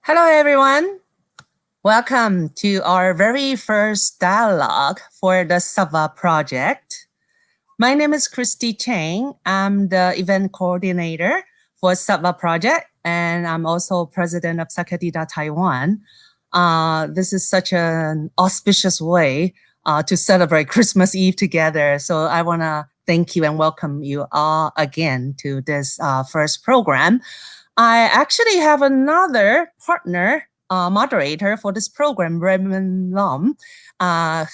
Hello, everyone. Welcome to our very first dialogue for the Sattva Project. My name is Christie Chang. I'm the event coordinator for Sattva Project, and I'm also president of Sakadida Taiwan. This is such an auspicious way to celebrate Christmas Eve together. So I want to thank you and welcome you all again to this first program. I actually have another partner, moderator for this program, Raymond,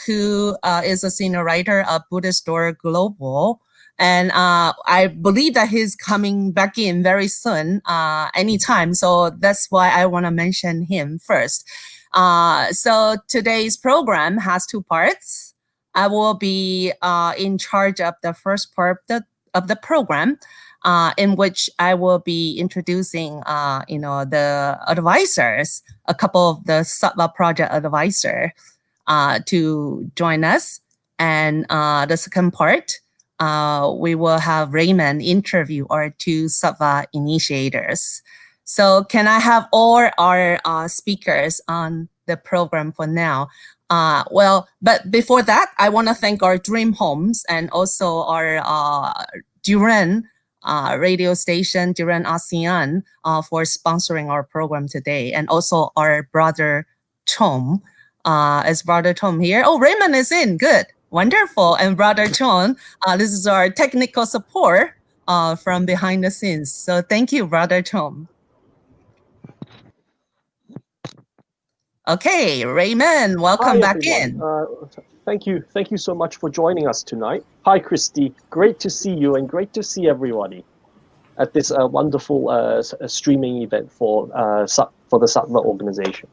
who is a senior writer of Buddhist Door Global. And I believe that he's coming back in very soon, anytime. So that's why I want to mention him first. So today's program has two parts. I will be in charge of the first part of the program, in which I will be introducing, the advisors, a couple of the Sattva Project advisor to join us. And the second part, we will have Raymond interview our two Sattva initiators. So can I have all our speakers on the program for now? But before that, I want to thank our Dream Homes and also our Duran radio station, Duran ASEAN, for sponsoring our program today, and also our brother Tom. Is brother Tom here? Oh, Raymond is in. Good. Wonderful. And brother Tom, this is our technical support from behind the scenes. So thank you, brother Tom. Okay, Raymond, welcome back in. Thank you so much for joining us tonight. Hi, Christy. Great to see you and great to see everybody at this wonderful streaming event for the Sattva organization.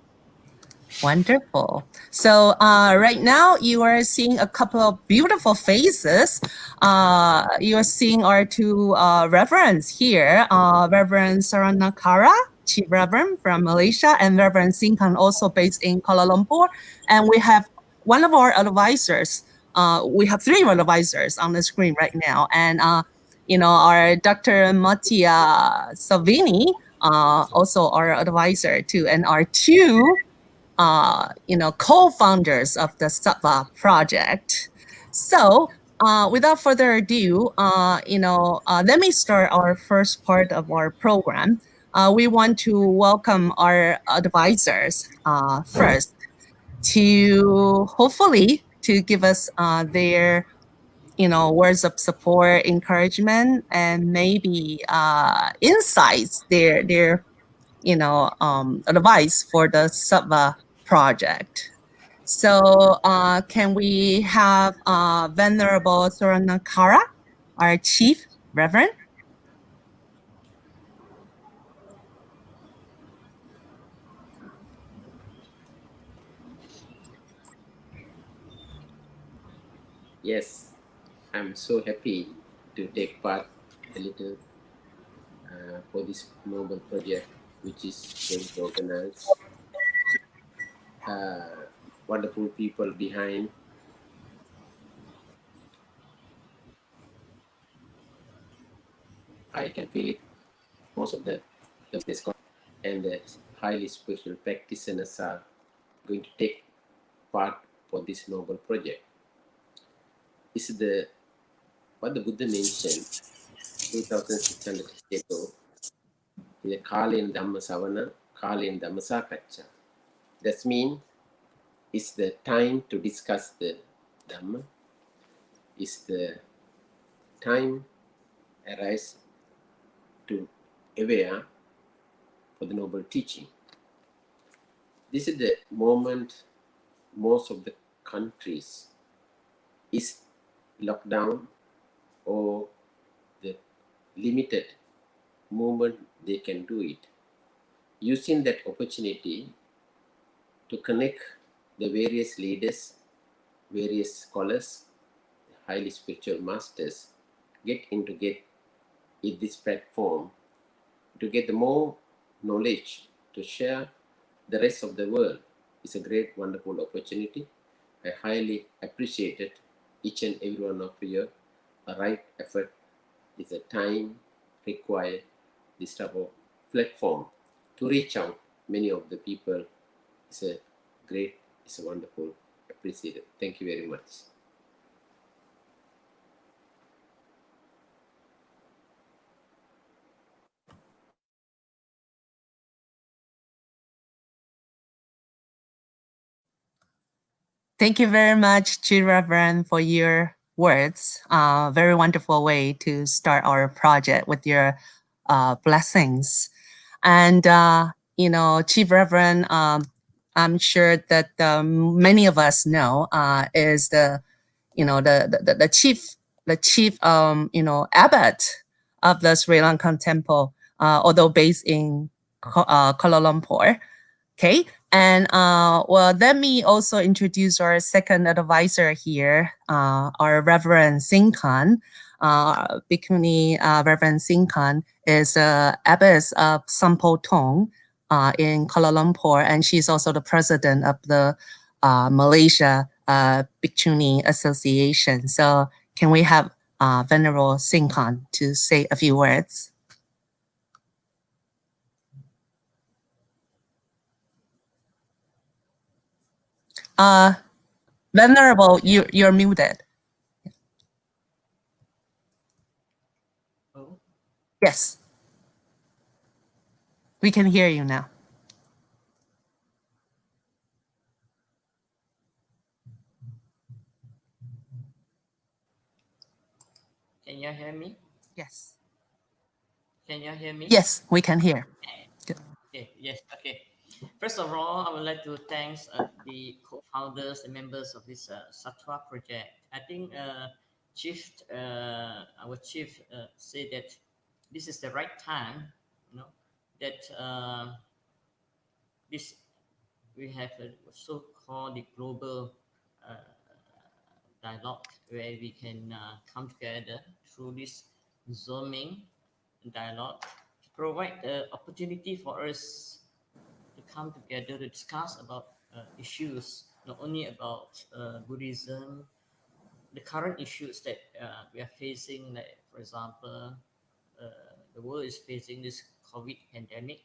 Wonderful. So right now you are seeing a couple of beautiful faces. You are seeing our two reverends here, Reverend Saranankara, Chief Reverend from Malaysia, and Reverend Singkan, also based in Kuala Lumpur. And we have one of our advisors. We have three advisors on the screen right now. And, our Dr. Mattia Salvini, also our advisor too, and our two co-founders of the Sattva Project. So without further ado, let me start our first part of our program. We want to welcome our advisors first to hopefully to give us their words of support, encouragement, and maybe insights, their advice for the Sattva Project. So can we have Venerable Saranankara, our Chief Reverend? Yes, I'm so happy to take part a little for this noble project, which is going to organize. Wonderful people behind. I can feel it. Most of the and the highly spiritual practitioners are going to take part for this noble project. This is what the Buddha mentioned 2,600 years ago. The Kalin Dhamma Savana, Kalin Dhamma Sakaccha. That means it's the time to discuss the Dhamma. It's the time arise to aware for the noble teaching. This is the moment most of the countries is locked down or the limited movement they can do it. Using that opportunity to connect the various leaders, various scholars, highly spiritual masters, get in this platform to get the more knowledge to share the rest of the world. It's a great, wonderful opportunity. I highly appreciate it. Each and every one of you, a right effort is a time required this type of platform to reach out many of the people. It's a great, it's a wonderful, appreciated. Thank you very much. Thank you very much, Chi Reverend, for your words. Very wonderful way to start our project with your blessings. And, Chief Reverend, I'm sure that many of us know is the chief abbot of the Sri Lankan temple, although based in Kuala Lumpur. Okay, and well, let me also introduce our second advisor here, our Reverend Singh Khan. Bhikkhuni Reverend Singh Khan is abbess of Sampo Tong in Kuala Lumpur, and she's also the president of the Malaysia Bhikkhuni Association. So can we have Venerable Singh Khan to say a few words? Venerable, you're muted. Oh, Yes. We can hear you now. can you hear me? Yes. Can you hear me? Yes, we can hear. Good. Okay, yes, okay. First of all, I would like to thank the co-founders and members of this Sattva Project. I think our chief said that this is the right time, that this we have a so-called the global dialogue where we can come together through this Zooming dialogue to provide the opportunity for us to come together to discuss about issues, not only about Buddhism, the current issues that we are facing, like, for example, the world is facing this COVID pandemic.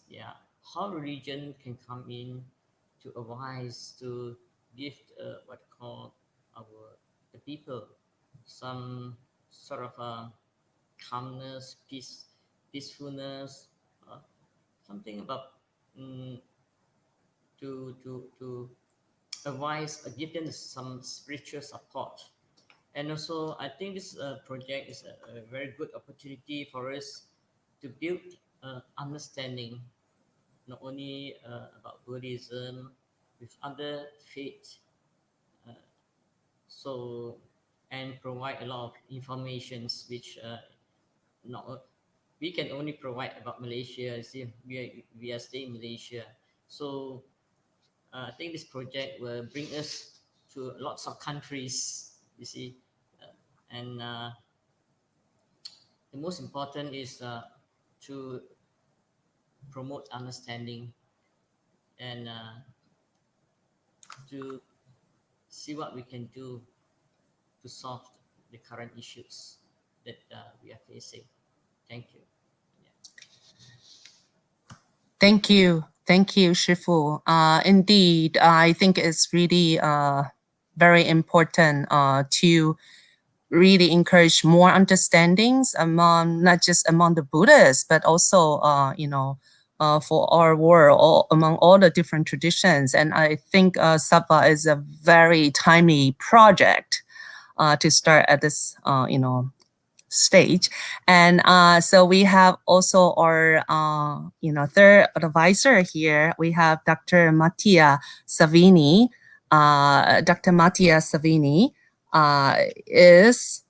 Yeah, how religion can come in to advise, to give what called the people some sort of calmness, peacefulness, something about to advise, give them some spiritual support. And also, I think this project is a very good opportunity for us to build understanding, not only about Buddhism, with other faiths. So, and provide a lot of informations which not we can only provide about Malaysia. See, we are staying in Malaysia, so I think this project will bring us to lots of countries. You see, and the most important is to promote understanding and to see what we can do to solve the current issues that we are facing. Thank you. Thank you. Thank you, Shifu. Indeed, I think it's really very important to really encourage more understandings among not just among the Buddhists, but also for our world, among all the different traditions. And I think Sattva is a very timely project to start at this stage. And so we have also our third advisor here. We have Dr. Mattia Salvini. Dr. Mattia Salvini is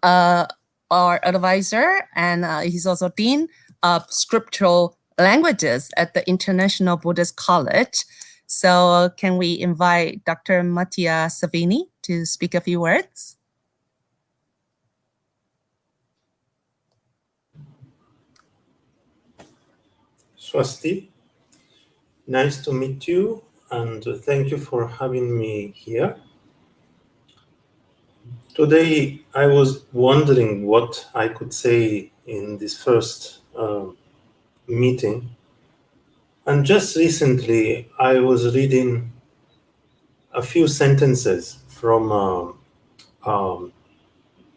our advisor, and he's also Dean of Scriptural Languages at the International Buddhist College. So can we invite Dr. Mattia Salvini to speak a few words? Swasti, nice to meet you, and thank you for having me here. Today, I was wondering what I could say in this first meeting. And just recently, I was reading a few sentences from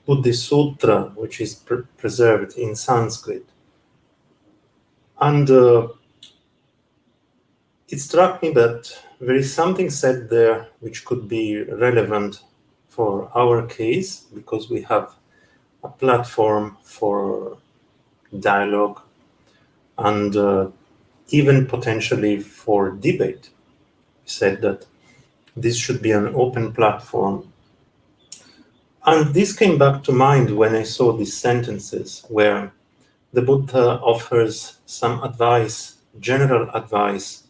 Buddhist Sutra, which is preserved in Sanskrit. And it struck me that there is something said there which could be relevant for our case, because we have a platform for dialogue and even potentially for debate. He said that this should be an open platform. And this came back to mind when I saw these sentences where the Buddha offers some advice, general advice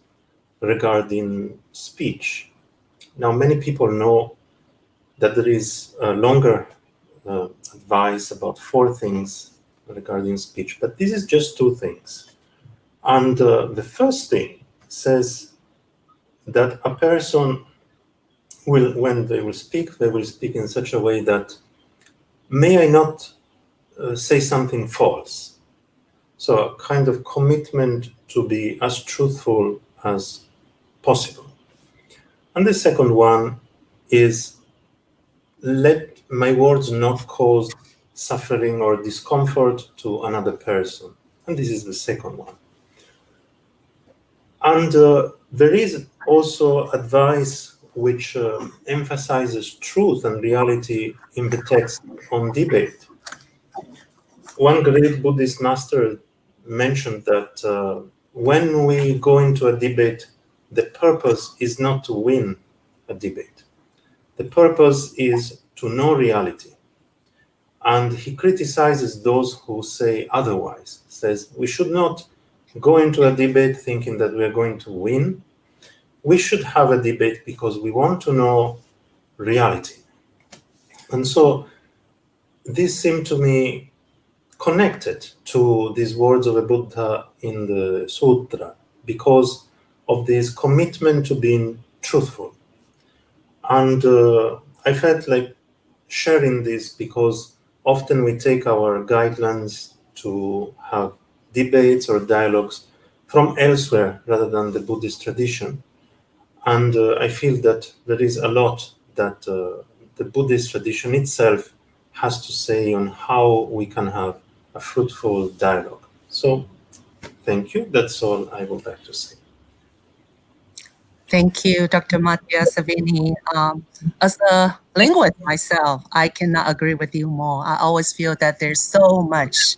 regarding speech. Now, many people know that there is a longer advice about 4 things regarding speech, but this is just 2 things. And the first thing says that a person will, when they will speak in such a way that, may I not say something false? So a kind of commitment to be as truthful as possible. And the second one is, let my words not cause suffering or discomfort to another person. And this is the second one. And there is also advice which emphasizes truth and reality in the text on debate. One great Buddhist master mentioned that when we go into a debate, the purpose is not to win a debate. The purpose is to know reality. And he criticizes those who say otherwise. Says we should not go into a debate thinking that we're going to win. We should have a debate because we want to know reality. And so this seemed to me connected to these words of a Buddha in the sutra because of this commitment to being truthful. And I felt like sharing this because often we take our guidelines to have debates or dialogues from elsewhere rather than the Buddhist tradition. And I feel that there is a lot that the Buddhist tradition itself has to say on how we can have a fruitful dialogue. So thank you. That's all I would like to say. Thank you, Dr. Mattia Salvini. As a linguist myself, I cannot agree with you more. I always feel that there's so much,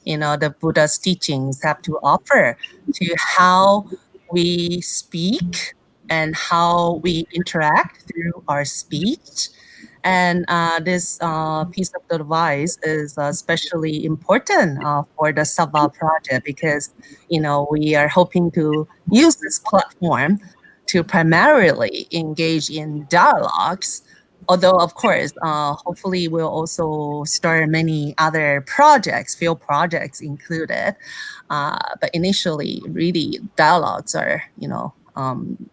the Buddha's teachings have to offer to how we speak and how we interact through our speech. And this piece of advice is especially important for the Sattva Project because, we are hoping to use this platform to primarily engage in dialogues. Although, of course, hopefully we'll also start many other projects, field projects included. But initially, really, dialogues are,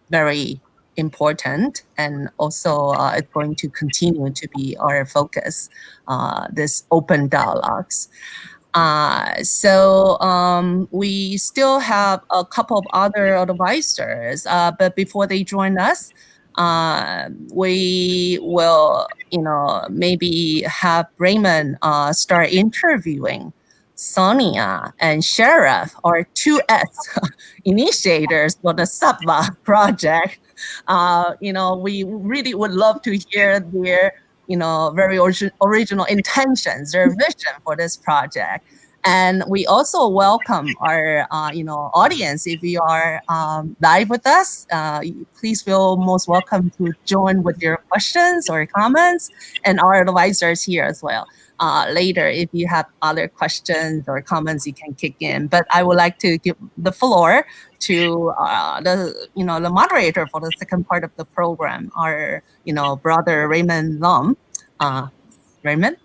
very important, and also it's going to continue to be our focus, this open dialogues. So we still have a couple of other advisors, but before they join us, we will, maybe have Raymond start interviewing Sonia and Sherab, our 2S initiators for the Sattva Project. We really would love to hear their very original intentions, their vision for this project. And we also welcome our, audience. If you are live with us, please feel most welcome to join with your questions or comments, and our advisors here as well. Later, if you have other questions or comments, you can kick in. But I would like to give the floor to the moderator for the second part of the program, our brother Raymond Lum. Raymond,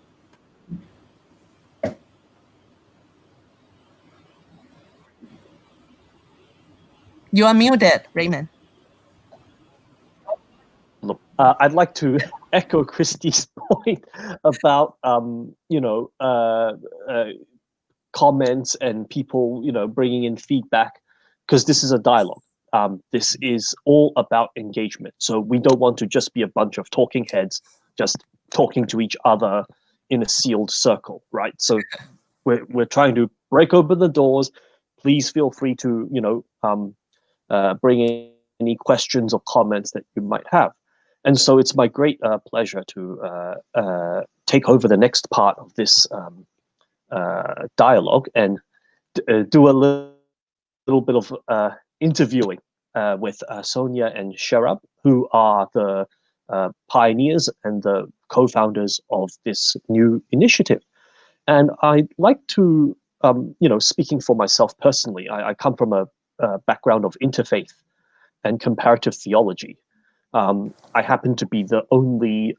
you are muted, Raymond. I'd like to echo Christie's point about comments and people bringing in feedback. because this is a dialogue. This is all about engagement. So we don't want to just be a bunch of talking heads, just talking to each other in a sealed circle, right? So we're trying to break open the doors. Please feel free to, bring in any questions or comments that you might have. And so it's my great pleasure to take over the next part of this dialogue and do a little bit of interviewing with Sonia and Sherab, who are the pioneers and the co-founders of this new initiative. And I'd like to, speaking for myself personally, I come from a background of interfaith and comparative theology. I happen to be the only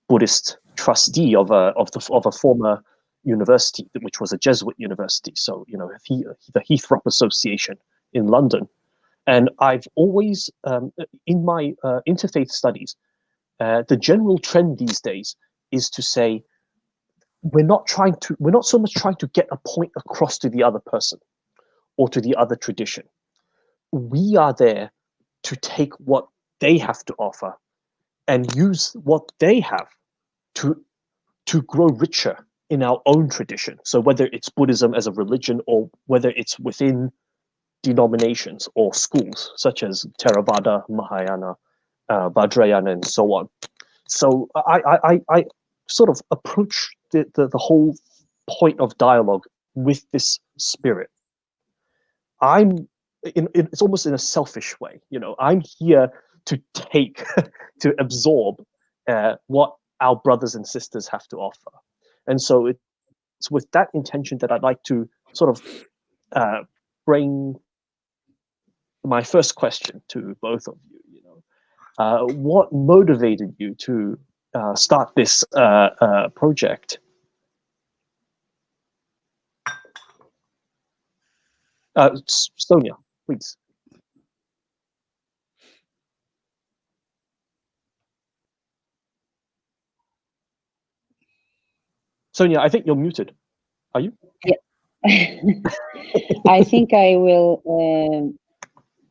Buddhist trustee of a former university, which was a Jesuit university. So, the Heathrop Association in London. And I've always, in my interfaith studies, the general trend these days is to say, we're not so much trying to get a point across to the other person or to the other tradition. We are there to take what they have to offer and use what they have to grow richer in our own tradition. So whether it's Buddhism as a religion or whether it's within denominations or schools such as Theravada, Mahayana, Vajrayana, and so on. So I sort of approach the whole point of dialogue with this spirit. It's almost in a selfish way, I'm here to take, to absorb what our brothers and sisters have to offer. And so it's with that intention that I'd like to sort of bring my first question to both of you. What motivated you to start this project? Sonia, please. Sonia, I think you're muted. Are you? Yeah. I think I will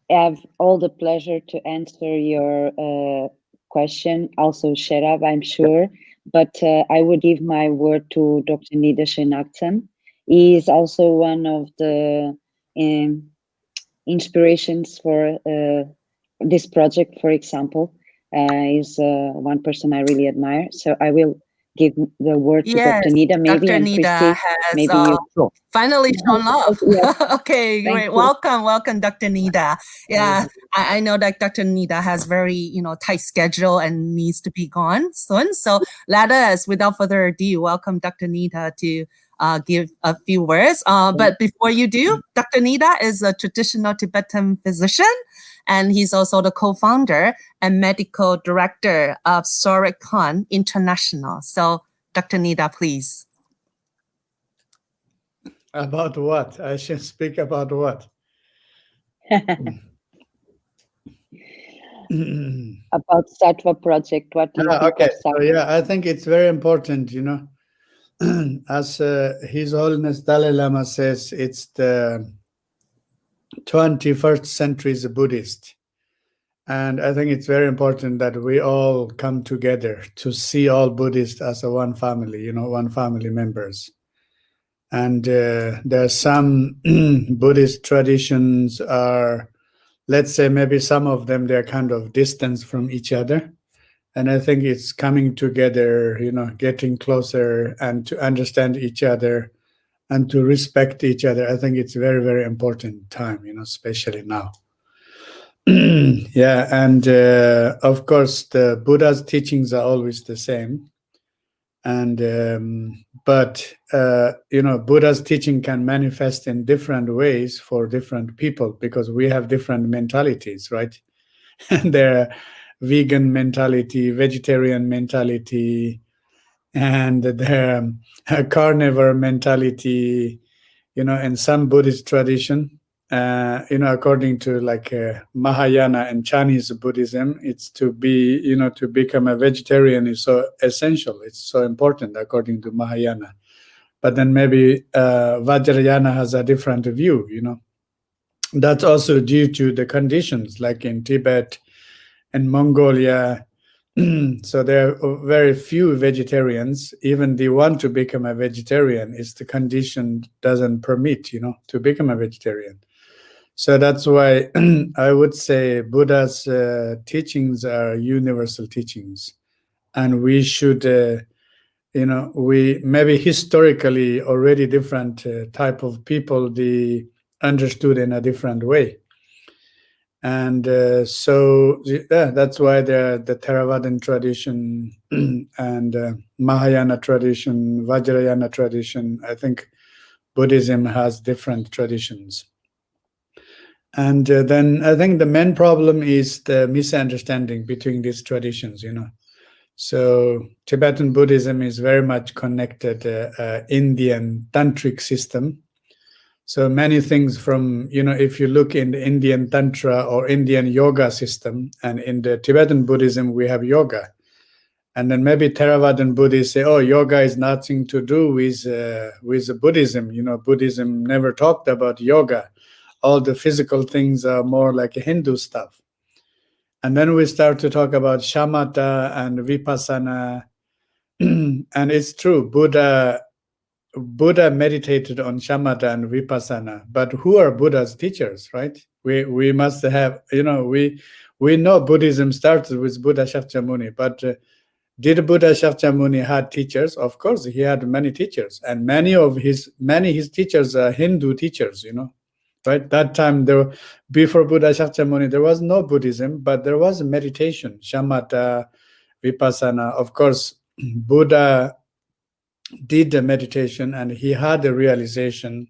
have all the pleasure to answer your question. Also, Sherab, I'm sure. But I would give my word to Dr. Nida Chenagtsang. He is also one of the inspirations for this project, for example. Is one person I really admire. So I will give the word to Dr. Nida, maybe, Dr. and Nida Christie, has maybe you. finally shown love. Yes. Okay, Thank great. you. Welcome, Dr. Nida. Yeah, I know that Dr. Nida has very, tight schedule and needs to be gone soon. So let us, without further ado, welcome Dr. Nida to give a few words. But before you do, Dr. Nida is a traditional Tibetan physician, and he's also the co-founder and medical director of Sorikon International. So, Dr. Nida, please. About what? I should speak about what? About Sattva Project. What do you think Okay. of Sattva? So, yeah, I think it's very important, as His Holiness Dalai Lama says, it's the 21st century is Buddhist. And I think it's very important that we all come together to see all Buddhists as a one family, one family members. And there are some Buddhist traditions are, let's say, maybe some of them, they're kind of distant from each other. And I think it's coming together, getting closer and to understand each other and to respect each other. I think it's very, very important time, especially now. Yeah, and of course, the Buddha's teachings are always the same. And but Buddha's teaching can manifest in different ways for different people because we have different mentalities, right? And there are vegan mentality, vegetarian mentality, and there are carnivore mentality. In some Buddhist tradition, according to like Mahayana and Chinese Buddhism, it's to be, to become a vegetarian is so essential. It's so important according to Mahayana. But then maybe Vajrayana has a different view, that's also due to the conditions, like in Tibet and Mongolia. So there are very few vegetarians. Even they want to become a vegetarian, is the condition doesn't permit, to become a vegetarian. So that's why I would say Buddha's teachings are universal teachings, and we should, we maybe historically already different type of people, they understood in a different way. And so that's why the Theravadan tradition and Mahayana tradition, Vajrayana tradition, I think Buddhism has different traditions. And then I think the main problem is the misunderstanding between these traditions, So Tibetan Buddhism is very much connected Indian tantric system. So many things from, if you look in the Indian Tantra or Indian yoga system, and in the Tibetan Buddhism, we have yoga. And then maybe Theravadan Buddhists say, oh, yoga is nothing to do with Buddhism. Buddhism never talked about yoga. All the physical things are more like Hindu stuff. And then we start to talk about shamatha and vipassana. And it's true, Buddha meditated on shamatha and vipassana, but who are Buddha's teachers, right? We must have, we know Buddhism started with Buddha Shakyamuni, but did Buddha Shakyamuni had teachers? Of course, he had many teachers, and many his teachers are Hindu teachers, right? That time, before Buddha Shakyamuni, there was no Buddhism, but there was meditation, shamatha, vipassana. Of course, Buddha did the meditation and he had the realization,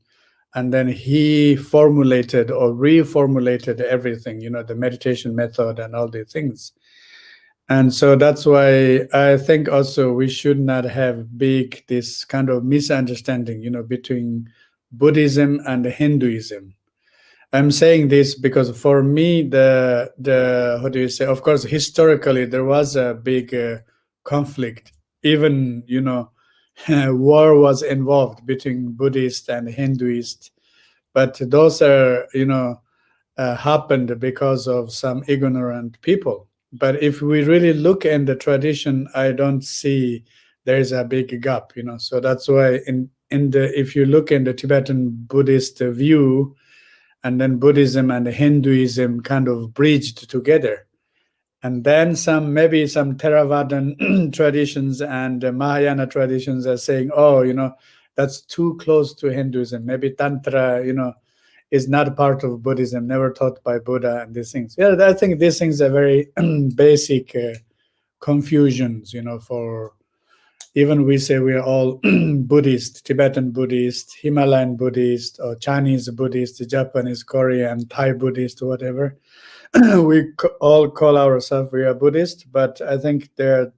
and then he formulated or reformulated everything, the meditation method and all the things. And so that's why I think also we should not have this kind of misunderstanding, between Buddhism and Hinduism. I'm saying this because for me, the how do you say? Of course, historically there was a big conflict. Even war was involved between Buddhist and Hinduist, but those are happened because of some ignorant people. But if we really look in the tradition, I don't see there is a big gap. So that's why if you look in the Tibetan Buddhist view, and then Buddhism and Hinduism kind of bridged together. And then maybe some Theravadan traditions and Mahayana traditions are saying, oh, that's too close to Hinduism. Maybe Tantra, is not part of Buddhism, never taught by Buddha, and these things. Yeah, I think these things are very basic confusions, for even we say we are all Buddhist, Tibetan Buddhist, Himalayan Buddhist, or Chinese Buddhist, Japanese, Korean, Thai Buddhist, whatever. We all call ourselves we are Buddhist, but I think there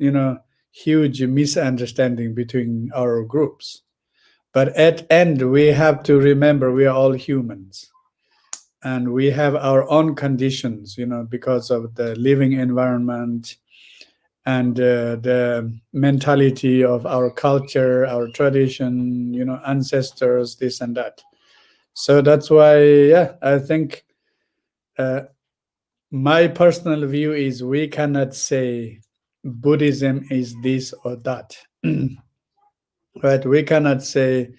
are, huge misunderstanding between our groups. But at end, we have to remember we are all humans. And we have our own conditions, because of the living environment and the mentality of our culture, our tradition, ancestors, this and that. So that's why, I think my personal view is we cannot say Buddhism is this or that. Right? We cannot say,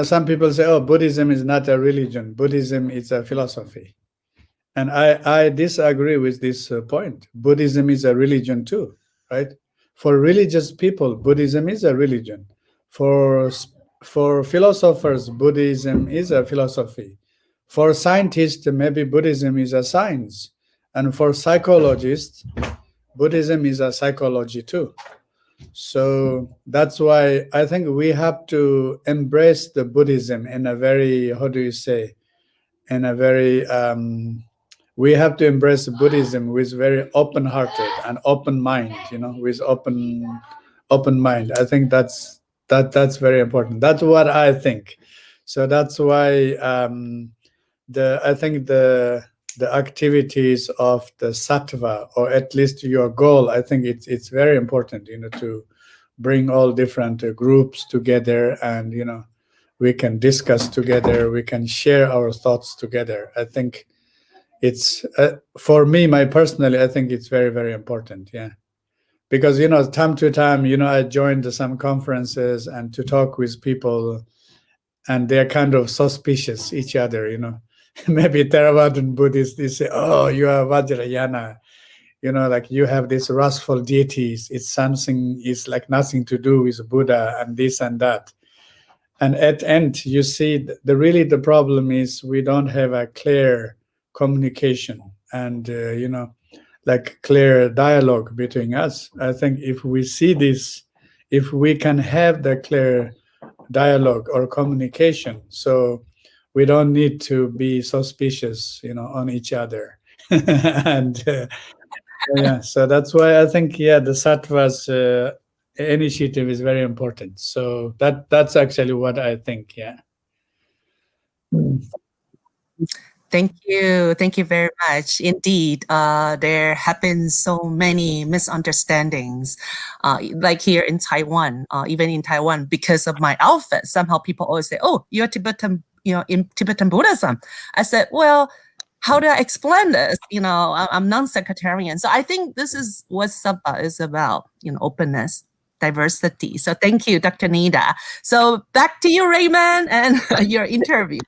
some people say, oh, Buddhism is not a religion. Buddhism is a philosophy. And I disagree with this point. Buddhism is a religion too, right? For religious people, Buddhism is a religion. For philosophers, Buddhism is a philosophy. For scientists, maybe Buddhism is a science. And for psychologists, Buddhism is a psychology too. So that's why I think we have to embrace the Buddhism in a very, we have to embrace Buddhism with very open-hearted and open mind, with open mind. I think that's very important. That's what I think. So that's why I think the activities of the Sattva, or at least your goal, I think it's very important, to bring all different groups together and we can discuss together, we can share our thoughts together. I think it's for me, personally, I think it's very, very important. Yeah, because time to time, I joined some conferences and to talk with people, and they're kind of suspicious each other. Maybe Theravadan Buddhists, they say, "Oh, you are Vajrayana. Like you have these wrathful deities. It's like nothing to do with Buddha and this and that." And at end, you see, the problem is we don't have a clear communication and, like clear dialogue between us. I think if we see this, if we can have the clear dialogue or communication, so we don't need to be suspicious, on each other. And yeah, so that's why I think, the Sattva's initiative is very important. So that's actually what I think. Yeah. Thank you very much. Indeed, there have been so many misunderstandings, like here in Taiwan, even in Taiwan, because of my outfit. Somehow people always say, "Oh, you're Tibetan, in Tibetan Buddhism." I said, "Well, how do I explain this? I'm non-sectarian." So I think this is what Sattva is about, openness, diversity. So thank you, Dr. Nida. So back to you, Raymond, and your interview.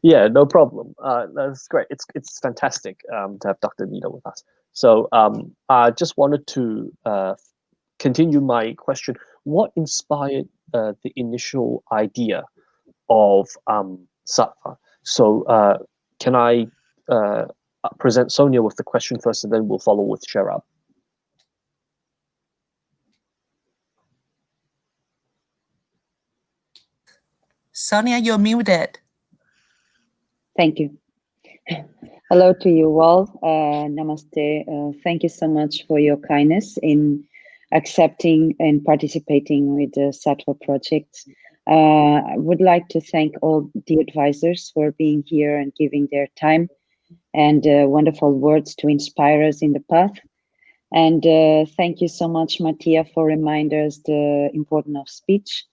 Yeah, no problem. That's great. It's fantastic to have Dr. Nida with us. So I just wanted to continue my question. What inspired the initial idea of Sattva? So can I present Sonia with the question first, and then we'll follow with Sherab. Sonia, you're muted. Thank you. Hello to you all. Namaste. Thank you so much for your kindness in accepting and participating with the Sattva Project. I would like to thank all the advisors for being here and giving their time and wonderful words to inspire us in the path. And thank you so much, Mattia, for reminding us the importance of speech.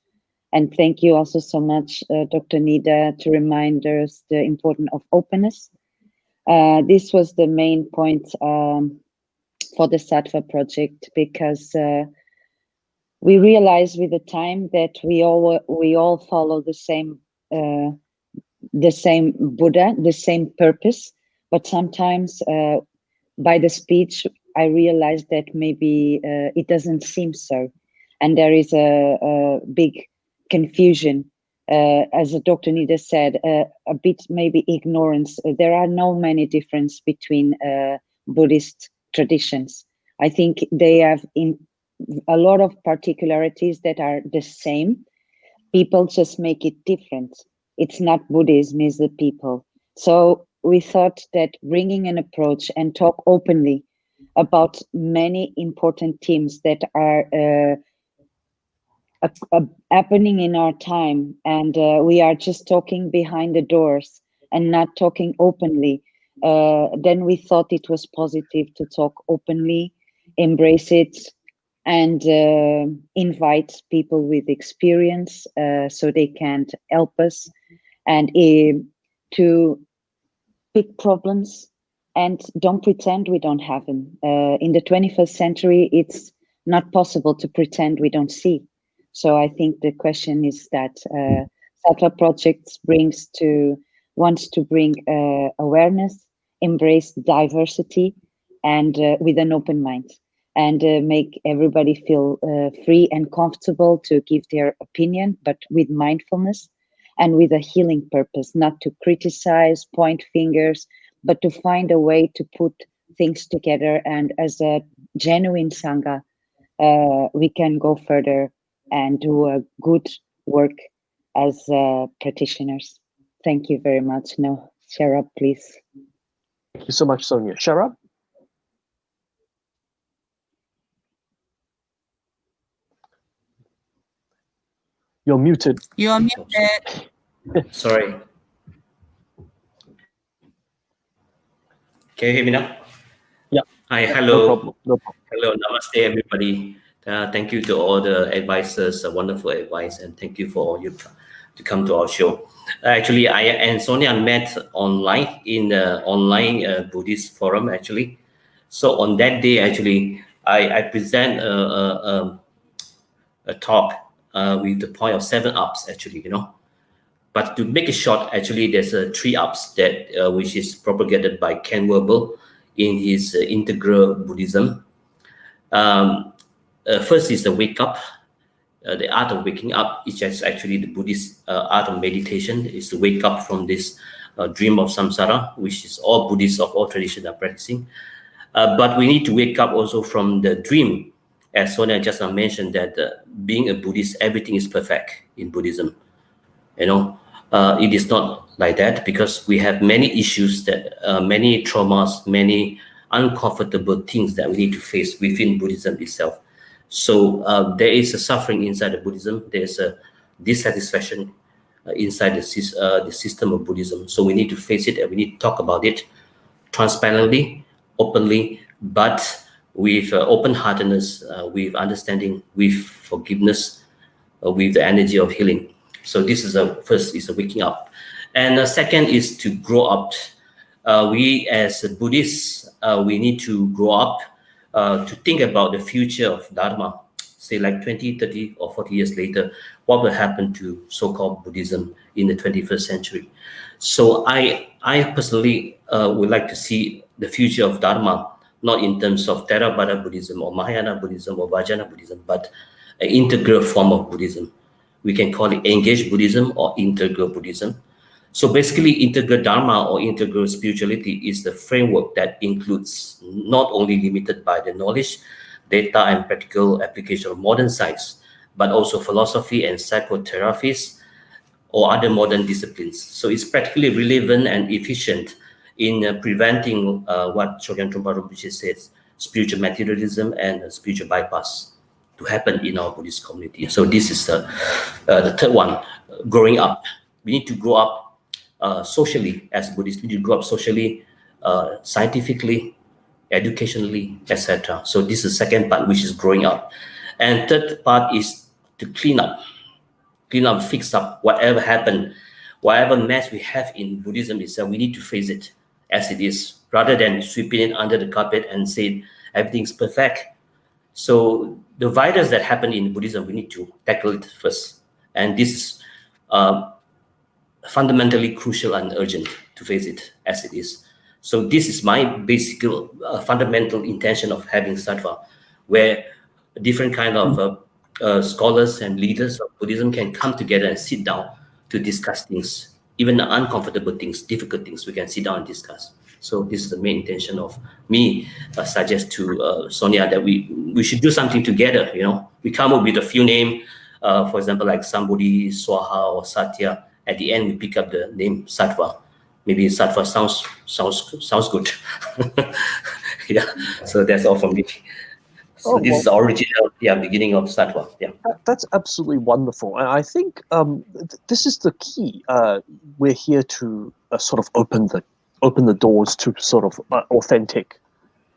And thank you also so much, Dr. Nida, to remind us the importance of openness. This was the main point for the Sattva Project, because we realized with the time that we all follow the same Buddha, the same purpose, but sometimes by the speech I realized that maybe it doesn't seem so, and there is a big confusion, as Dr. Nida said, a bit maybe ignorance. There are no many difference between Buddhist traditions. I think they have in a lot of particularities that are the same. People just make it different. It's not Buddhism, it's the people. So we thought that bringing an approach and talk openly about many important themes that are happening in our time, and we are just talking behind the doors and not talking openly, then we thought it was positive to talk openly, embrace it, and invite people with experience so they can help us and to pick problems and don't pretend we don't have them. In the 21st century, it's not possible to pretend we don't see. So I think the question is that Sattva Project wants to bring awareness, embrace diversity, and with an open mind, and make everybody feel free and comfortable to give their opinion, but with mindfulness and with a healing purpose, not to criticize, point fingers, but to find a way to put things together. And as a genuine Sangha, we can go further and do a good work as practitioners. Thank you very much. Now, Sherab, please. Thank you so much, Sonia. Sherab? You're muted. You're muted. Sorry. Can you hear me now? Yeah. Hi, No hello. problem. No problem. Hello, namaste, everybody. Thank you to all the advisors, wonderful advice, and thank you for all your to come to our show. Actually, I and Sonia met online in the online Buddhist forum actually. So on that day, actually, I present a talk with the point of 7 ups actually, you know. But to make it short, actually, there's 3 ups that which is propagated by Ken Verbal in his Integral Buddhism. First is the wake up. The art of waking up is just actually the Buddhist art of meditation, is to wake up from this dream of samsara, which is all Buddhists of all traditions are practicing. But we need to wake up also from the dream, as Sonia just now mentioned, that being a Buddhist, everything is perfect in Buddhism. You know, it is not like that, because we have many issues, that many traumas, many uncomfortable things that we need to face within Buddhism itself. So there is a suffering inside of Buddhism. There is a dissatisfaction inside the system of Buddhism. So we need to face it, and we need to talk about it transparently, openly, but with open-heartedness, with understanding, with forgiveness, with the energy of healing. So this is first is a waking up, and the second is to grow up. We as Buddhists, we need to grow up to think about the future of Dharma. Say like 20, 30, or 40 years later, what will happen to so-called Buddhism in the 21st century? So I personally would like to see the future of Dharma, not in terms of Theravada Buddhism or Mahayana Buddhism or Vajrayana Buddhism, but an integral form of Buddhism. We can call it engaged Buddhism or integral Buddhism. So basically, integral Dharma or integral spirituality is the framework that includes not only limited by the knowledge, data, and practical application of modern science, but also philosophy and psychotherapies or other modern disciplines. So it's practically relevant and efficient in preventing what Chogyam Trungpa Rinpoche says, spiritual materialism and spiritual bypass to happen in our Buddhist community. So this is the third one, growing up. We need to grow up socially as Buddhists. We need to grow up socially, scientifically, educationally, etc. So this is the second part, which is growing up. And third part is to clean up, fix up whatever happened, whatever mess we have in Buddhism itself. We need to face it as it is, rather than sweeping it under the carpet and say everything's perfect. So the virus that happened in Buddhism, we need to tackle it first. And this is fundamentally crucial and urgent to face it as it is. So this is my basic fundamental intention of having Sattva, where different kind of scholars and leaders of Buddhism can come together and sit down to discuss things, even the uncomfortable things, difficult things, we can sit down and discuss. So this is the main intention of me. Suggest to Sonia that we should do something together. You know, we come up with a few names, for example, like Sambodhi, Swaha, or Satya. At the end, we pick up the name Sattva. Maybe Sattva sounds good. Yeah. So that's all from me. So this is the original, beginning of Sattva. Yeah. That's absolutely wonderful, and I think this is the key. We're here to sort of open the doors to sort of authentic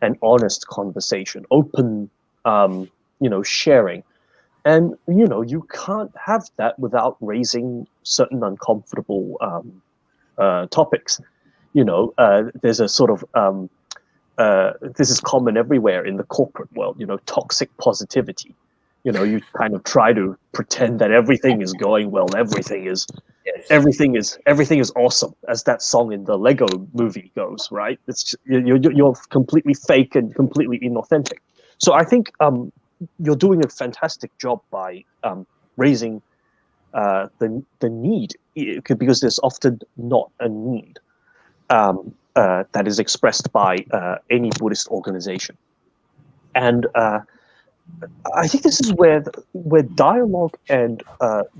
and honest conversation, open, sharing. And, you can't have that without raising certain uncomfortable topics. There's a sort of, this is common everywhere in the corporate world, toxic positivity. You kind of try to pretend that everything is going well, everything is awesome, as that song in the Lego movie goes, right? It's you're completely fake and completely inauthentic. So I think you're doing a fantastic job by raising the need, because there's often not a need that is expressed by any Buddhist organization, and I think this is where dialogue and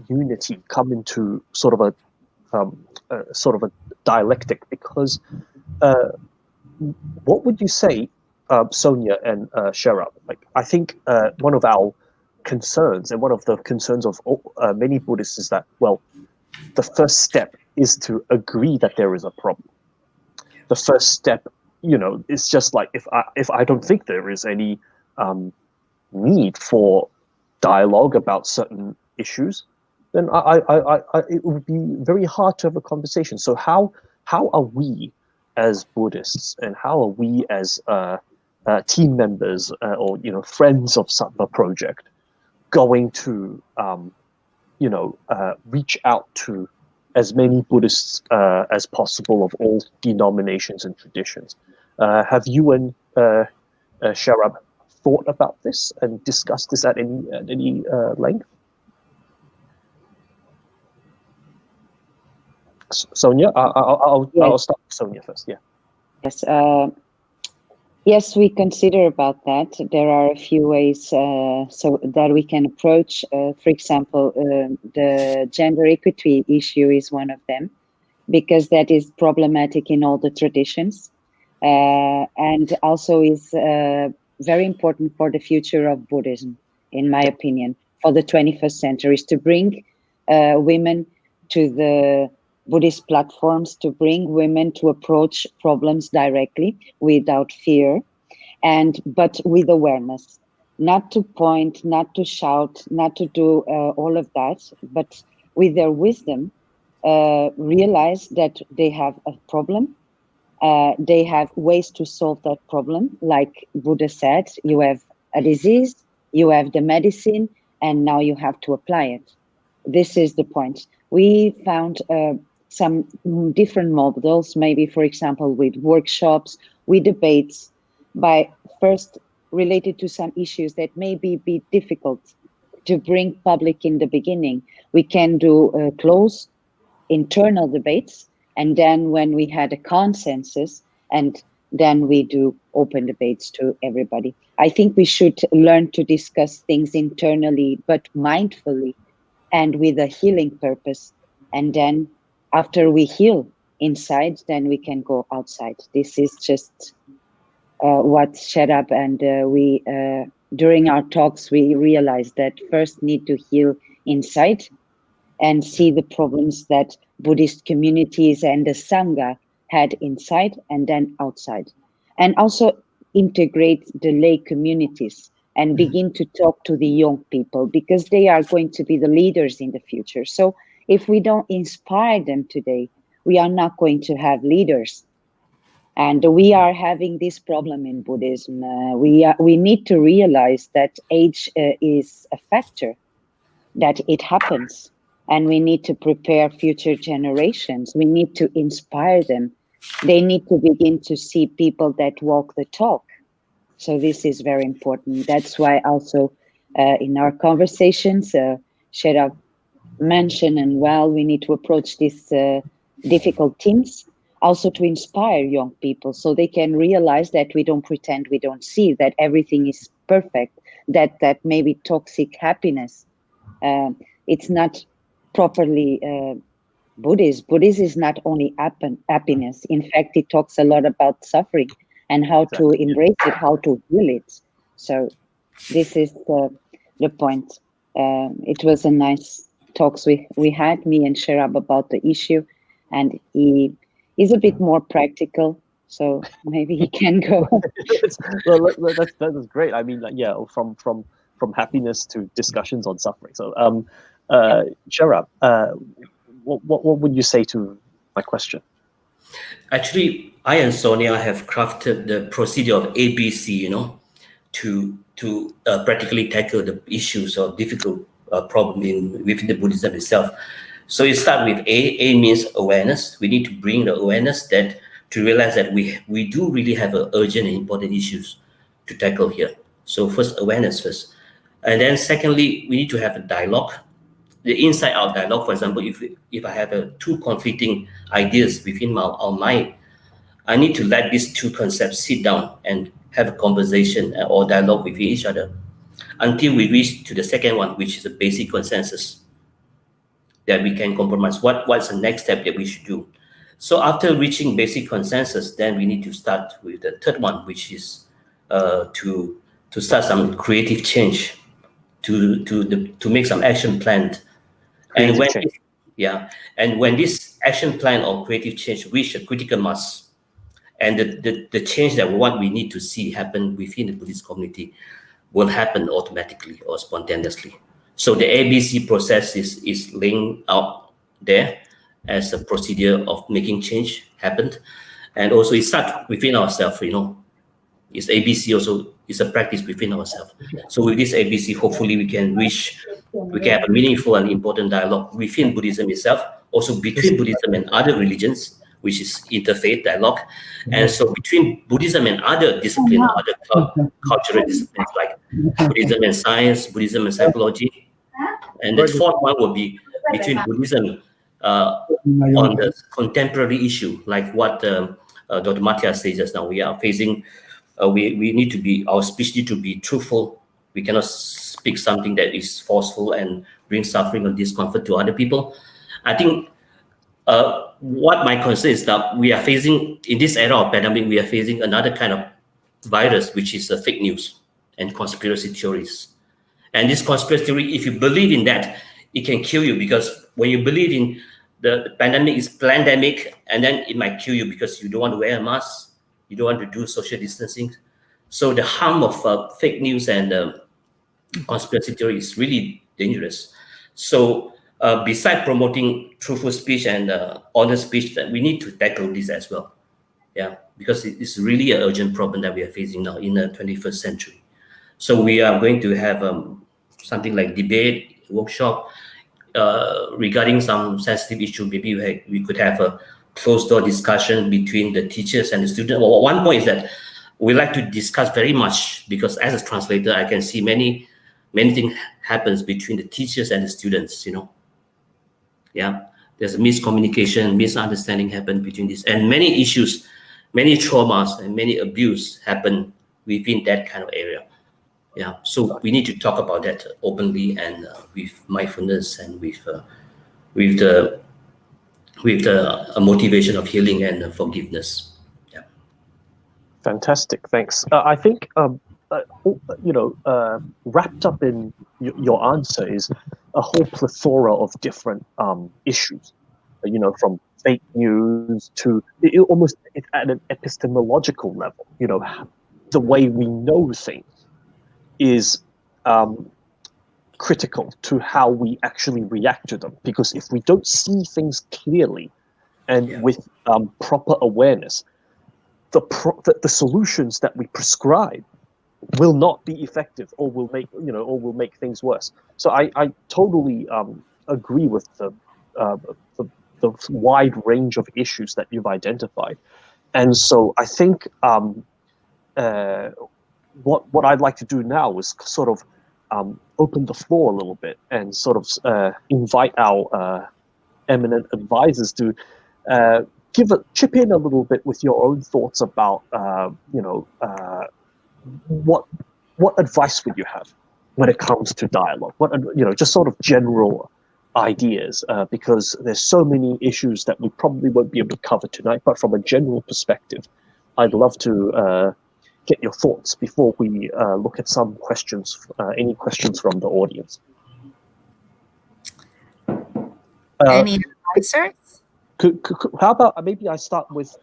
unity come into sort of a dialectic. Because what would you say, Sonia and Sherab? Like, I think one of our concerns, and one of the concerns of many Buddhists, is that, well, the first step is to agree that there is a problem. The first step, is just like, if I don't think there is any need for dialogue about certain issues, then it would be very hard to have a conversation. So how are we as Buddhists, and how are we as team members or friends of Sattva Project going to reach out to as many Buddhists as possible of all denominations and traditions? Have you and Sherab thought about this and discussed this at any length? Sonia, I'll start with Sonia first. Yeah. Yes. Yes, we consider about that. There are a few ways so that we can approach. For example, the gender equity issue is one of them, because that is problematic in all the traditions, and also is very important for the future of Buddhism, in my opinion, for the 21st century, is to bring women to the Buddhist platforms, to bring women to approach problems directly without fear, but with awareness, not to point, not to shout, not to do all of that, but with their wisdom, realize that they have a problem. They have ways to solve that problem. Like Buddha said, you have a disease, you have the medicine, and now you have to apply it. This is the point. We found some different models, maybe, for example, with workshops, with debates, by first related to some issues that maybe be difficult to bring public in the beginning. We can do close internal debates, and then when we had a consensus, and then we do open debates to everybody. I think we should learn to discuss things internally, but mindfully and with a healing purpose. And then after we heal inside, then we can go outside. This is just what Sherab and we, during our talks, we realized that first need to heal inside and see the problems that Buddhist communities and the Sangha had inside and then outside. And also integrate the lay communities and begin to talk to the young people, because they are going to be the leaders in the future. So if we don't inspire them today, we are not going to have leaders. And we are having this problem in Buddhism. We need to realize that age is a factor, that it happens. And we need to prepare future generations. We need to inspire them. They need to begin to see people that walk the talk. So this is very important. That's why also in our conversations, Sherab mentioned, and we need to approach these difficult themes, also to inspire young people so they can realize that we don't pretend we don't see, that everything is perfect, that maybe toxic happiness, it's not properly Buddhist. Buddhism is not only happiness. In fact, it talks a lot about suffering and how to embrace it, how to heal it. So this is the point. It was a nice talks we had, me and Sherab, about the issue, and he is a bit more practical, so maybe he can go. Well, that is great. I mean, from happiness to discussions on suffering. So, Sherab, what would you say to my question? Actually, I and Sonia have crafted the procedure of ABC, to practically tackle the issues or difficult problem within the Buddhism itself. So it starts with A. A means awareness. We need to bring the awareness that to realize that we do really have urgent and important issues to tackle here. So first, awareness first. And then secondly, we need to have a dialogue, the inside-out dialogue. For example, if I have two conflicting ideas within our mind, I need to let these two concepts sit down and have a conversation or dialogue with each other until we reach to the second one, which is a basic consensus that we can compromise. What's the next step that we should do? So after reaching basic consensus, then we need to start with the third one, which is to start some creative change, to make some action plan. And when this action plan or creative change reach a critical mass, and the change that we need to see happen within the Buddhist community will happen automatically or spontaneously. So the ABC process is laying out there as a procedure of making change happened. And also it starts within ourselves, It's ABC also is a practice within ourselves. So with this ABC, hopefully we can have a meaningful and important dialogue within Buddhism itself, also between Buddhism and other religions, which is interfaith dialogue. And so between Buddhism and other disciplines, other cultural disciplines like Buddhism and science, Buddhism and psychology. And the fourth one will be between Buddhism on the contemporary issue, like what Dr. Mattia says just now. We are facing, we need to be, our speech need to be truthful. We cannot speak something that is forceful and bring suffering or discomfort to other people. I think what my concern is that we are facing, in this era of pandemic, we are facing another kind of virus, which is fake news and conspiracy theories. And this conspiracy theory, if you believe in that, it can kill you, because when you believe in the pandemic is pandemic, and then it might kill you because you don't want to wear a mask, you don't want to do social distancing. So the harm of fake news and conspiracy theory is really dangerous. So besides promoting truthful speech and honest speech, that we need to tackle this as well. Yeah, because it's really an urgent problem that we are facing now in the 21st century. So we are going to have something like debate, workshop regarding some sensitive issue. Maybe we could have a closed door discussion between the teachers and the students. Well, one point is that we like to discuss very much, because as a translator, I can see many things happens between the teachers and the students, Yeah, there's a miscommunication, misunderstanding happen between this, and many issues, many traumas and many abuse happen within that kind of area. Yeah, so we need to talk about that openly and with mindfulness and with the motivation of healing and forgiveness. Yeah. Fantastic, thanks. I think wrapped up in your answer is a whole plethora of different issues. From fake news to almost at an epistemological level. The way we know things is critical to how we actually react to them. Because if we don't see things clearly and with proper awareness, the solutions that we prescribe will not be effective, or will make things worse. So I totally agree with the wide range of issues that you've identified, and so I think what I'd like to do now is sort of open the floor a little bit and sort of invite our eminent advisors to chip in a little bit with your own thoughts about what advice would you have when it comes to dialogue? Just sort of general ideas, because there's so many issues that we probably won't be able to cover tonight. But from a general perspective, I'd love to get your thoughts before we look at some questions. Any questions from the audience? Any answers? How about maybe I start with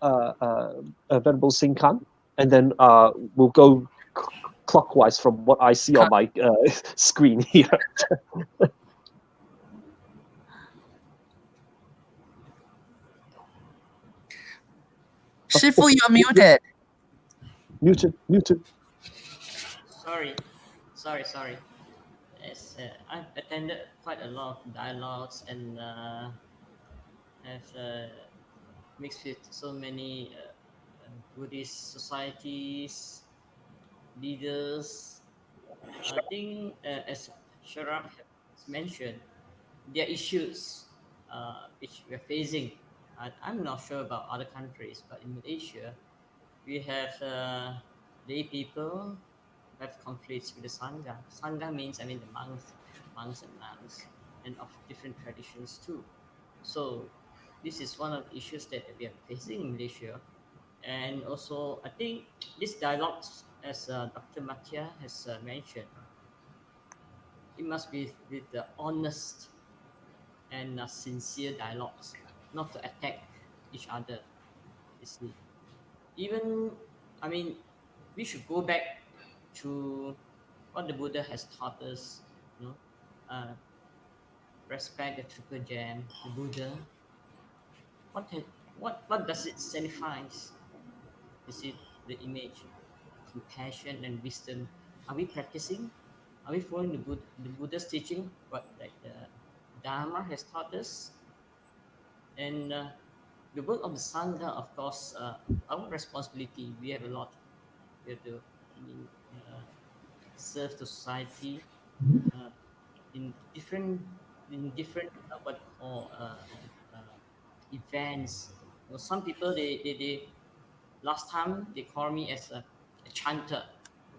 Venerable Singh Khan, and then we'll go clockwise from what I see on my screen here. Shifu, you're muted. Muted. Sorry. Yes, I've attended quite a lot of dialogues and have mixed with so many Buddhist societies, leaders. I think, as Sherab has mentioned, there are issues which we're facing. I'm not sure about other countries, but in Malaysia, we have lay people who have conflicts with the Sangha. Sangha means, the monks and nuns, and of different traditions too. So this is one of the issues that we are facing in Malaysia. And also, I think this dialogue, as Dr. Mattia has mentioned, it must be with the honest and sincere dialogues, not to attack each other. You see, even we should go back to what the Buddha has taught us. respect the triple gem, the Buddha. What does it signifies? Is it the image, compassion and wisdom? Are we practicing? Are we following the Buddha's teaching? What like the Dharma has taught us? And the work of the Sangha, of course, our responsibility. We have a lot. We have to, serve the society uh, in different what you call events. You know, some people they last time they called me as a chanter,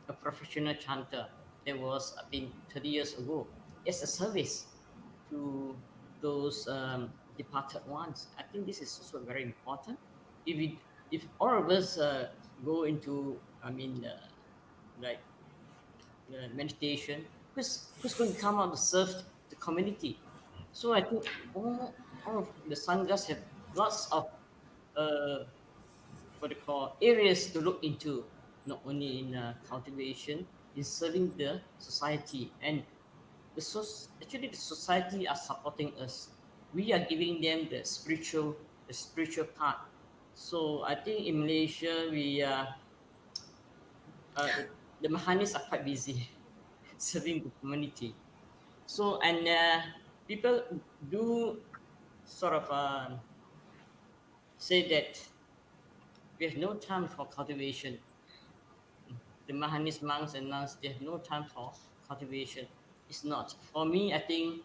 a professional chanter. That was I think 30 years ago. As a service to those departed ones. I think this is also very important. If all of us go into like meditation, who's going to come out to serve the community? So I think all of the sanghas have lots of what they call areas to look into, not only in cultivation, in serving the society, and actually the society are supporting us. We are giving them the spiritual part. So I think in Malaysia we the Mahanis are quite busy serving the community. So and people do sort of say that we have no time for cultivation. The Mahanis monks and nuns, they have no time for cultivation. It's not. For me, I think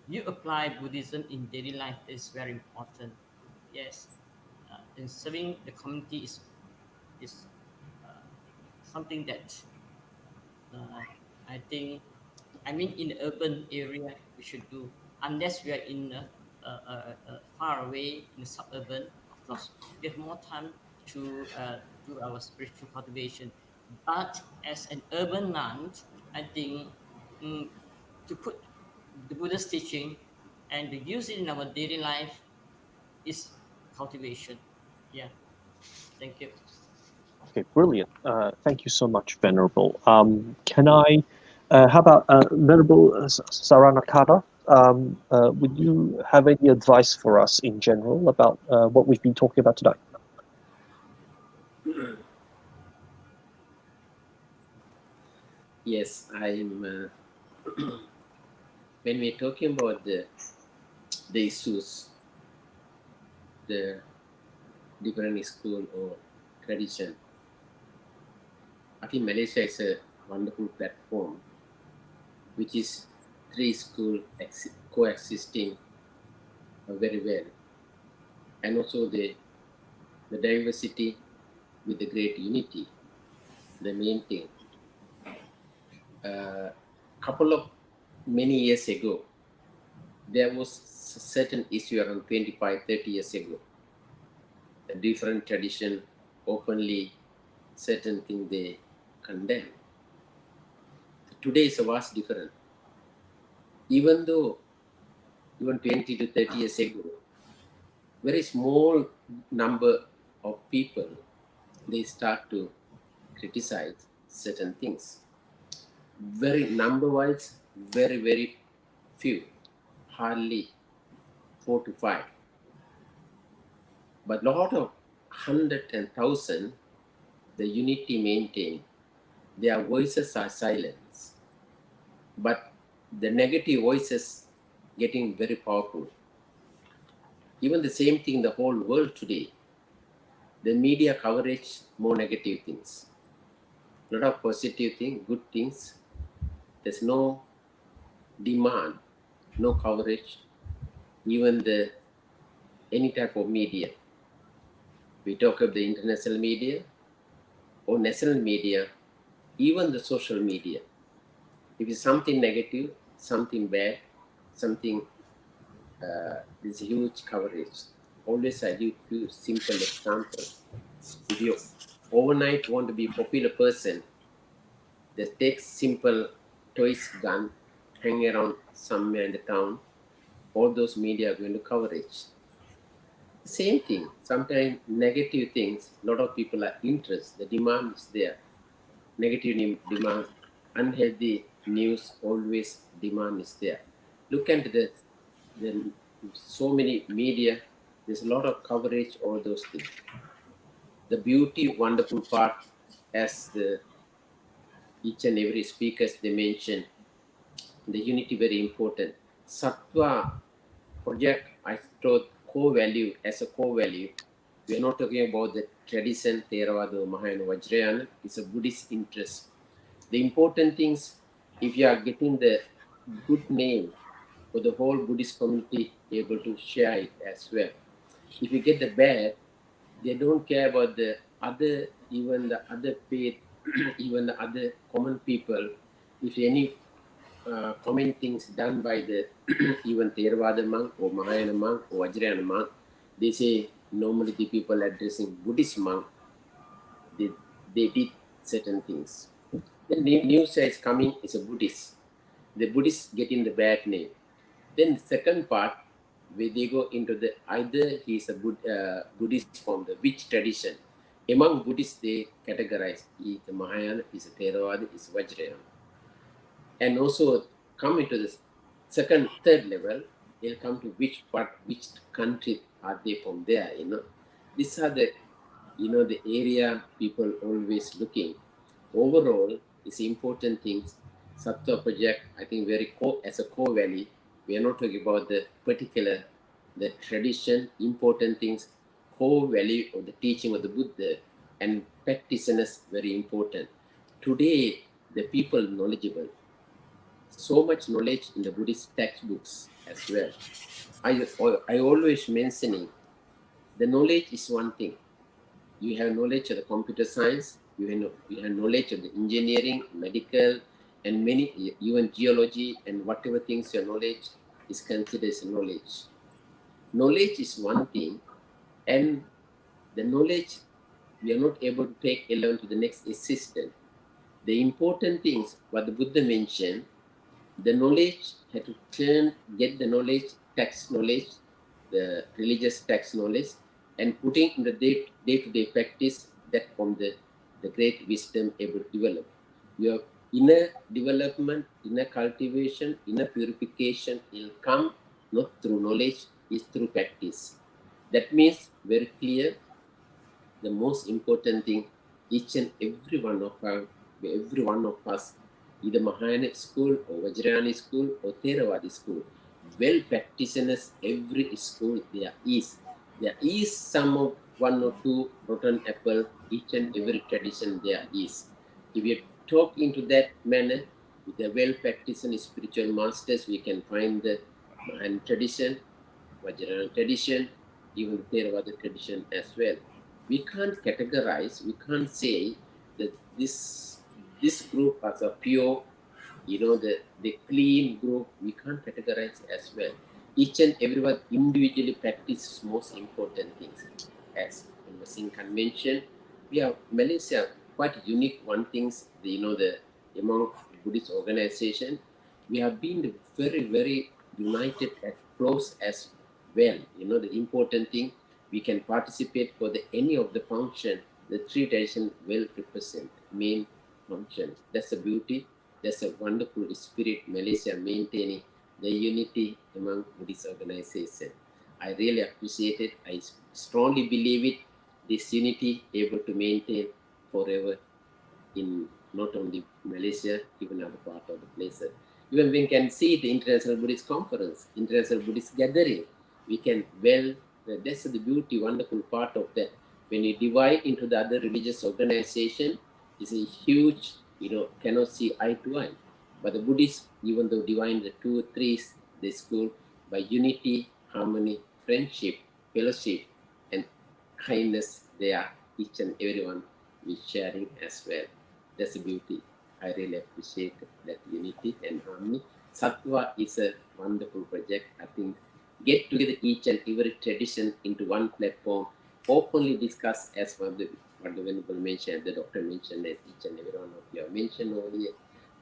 you apply Buddhism in daily life is very important. Yes. And serving the community is something that I think, in the urban area, we should do. Unless we are in far away in the suburban, of course, we have more time to do our spiritual cultivation. But as an urban nun, I think to put the Buddha's teaching and to use it in our daily life is cultivation. Yeah. Thank you. Okay, brilliant. Thank you so much, Venerable. Can I, how about Venerable Saranankara? Would you have any advice for us in general about what we've been talking about tonight? Yes, I'm. When we're talking about the issues, the different school or tradition, I think Malaysia is a wonderful platform, which is three schools coexisting very well, and also the diversity with the great unity, the main thing. Couple of many years ago, there was a certain issue around 25, 30 years ago. A different tradition openly certain thing they condemn. Today is a vast different. Even though even 20 to 30 years ago, very small number of people, they start to criticize certain things. Very number-wise, very, very few, hardly 4 to 5. But lot of 100 and 1,000, the unity maintained. Their voices are silenced. But the negative voices getting very powerful. Even the same thing in the whole world today. The media coverage more negative things. A lot of positive things, good things. There's no demand, no coverage, even any type of media. We talk of the international media or national media, even the social media. If it's something negative, something bad, something, there's huge coverage. Always I give you simple example. If you overnight want to be a popular person, just take simple toys gun, hang around somewhere in the town, all those media are going to coverage. Same thing, sometimes negative things, a lot of people are interested, the demand is there, negative demand, unhealthy news always demand is there. Look at the so many media, there's a lot of coverage, all those things. The beauty, wonderful part, as each and every speakers they mention, the unity very important. Sattva Project, I thought core value as a core value. We are not talking about the tradition, Theravada, Mahayana, Vajrayana. It's a Buddhist interest. The important things, if you are getting the good name for the whole Buddhist community, able to share it as well. If you get the bad, they don't care about the other, even the other faith, even the other common people. If any common things done by the even Theravada monk or Mahayana monk or Vajrayana monk, they say normally the people addressing Buddhist monk, they did certain things. The news is coming is a Buddhist. The Buddhists getting the bad name. Then the second part, where they go into the either he's a Buddhist from the which tradition. Among Buddhists, they categorize is a Mahayana, is a Theravada, is Vajrayana. And also come into the third level, they'll come to which part, which country are they from there, These are the, the area people always looking. Overall, it's important things. Sattva Project, I think very core, as a core value, we are not talking about the particular, the tradition, important things, core value of the teaching of the Buddha and practitioners very important. Today, the people knowledgeable, so much knowledge in the Buddhist textbooks as well. I always mentioning the knowledge is one thing. You have knowledge of the computer science, you have knowledge of the engineering, medical, and many, even geology and whatever things your knowledge is considered as knowledge. Knowledge is one thing, and the knowledge we are not able to take alone to the next assistant. The important things what the Buddha mentioned, the knowledge had to get the knowledge, text knowledge, the religious text knowledge, and putting in the day-to-day practice that from the great wisdom able to develop. Your inner development, inner cultivation, inner purification will come not through knowledge, is through practice. That means very clear, the most important thing, each and every one of us, either Mahayana school or Vajrayana school or Theravada school, well practitioners, every school there is some of one or two rotten apple, each and every tradition there is. If you talk into that manner, with the well practiced spiritual masters, we can find the Mahayana tradition, Vajrayana tradition, even the Theravada tradition as well. We can't categorize, we can't say that this group as a pure, the clean group, we can't categorize as well. Each and everyone individually practices most important things. As Singh mentioned, we have Malaysia quite unique one things, the among Buddhist organization, we have been very, very united as close as well. The important thing, we can participate for any of the function, the three tradition will represent main function. That's the beauty. That's a wonderful spirit Malaysia maintaining the unity among Buddhist organization. I really appreciate it. I strongly believe it. This unity able to maintain forever in not only Malaysia, even other part of the places. Even we can see the International Buddhist Conference, International Buddhist Gathering. We can that's the beauty, wonderful part of that. When you divide into the other religious organization, it's a huge, cannot see eye to eye. But the Buddhists, even though divine the two, three, they school by unity, harmony, friendship, fellowship, and kindness, they are each and everyone is sharing as well. That's the beauty. I really appreciate that unity and harmony. Sattva is a wonderful project. I think get together each and every tradition into one platform, openly discuss as what the Venerable mentioned, the doctor mentioned, as each and every one of you have mentioned earlier.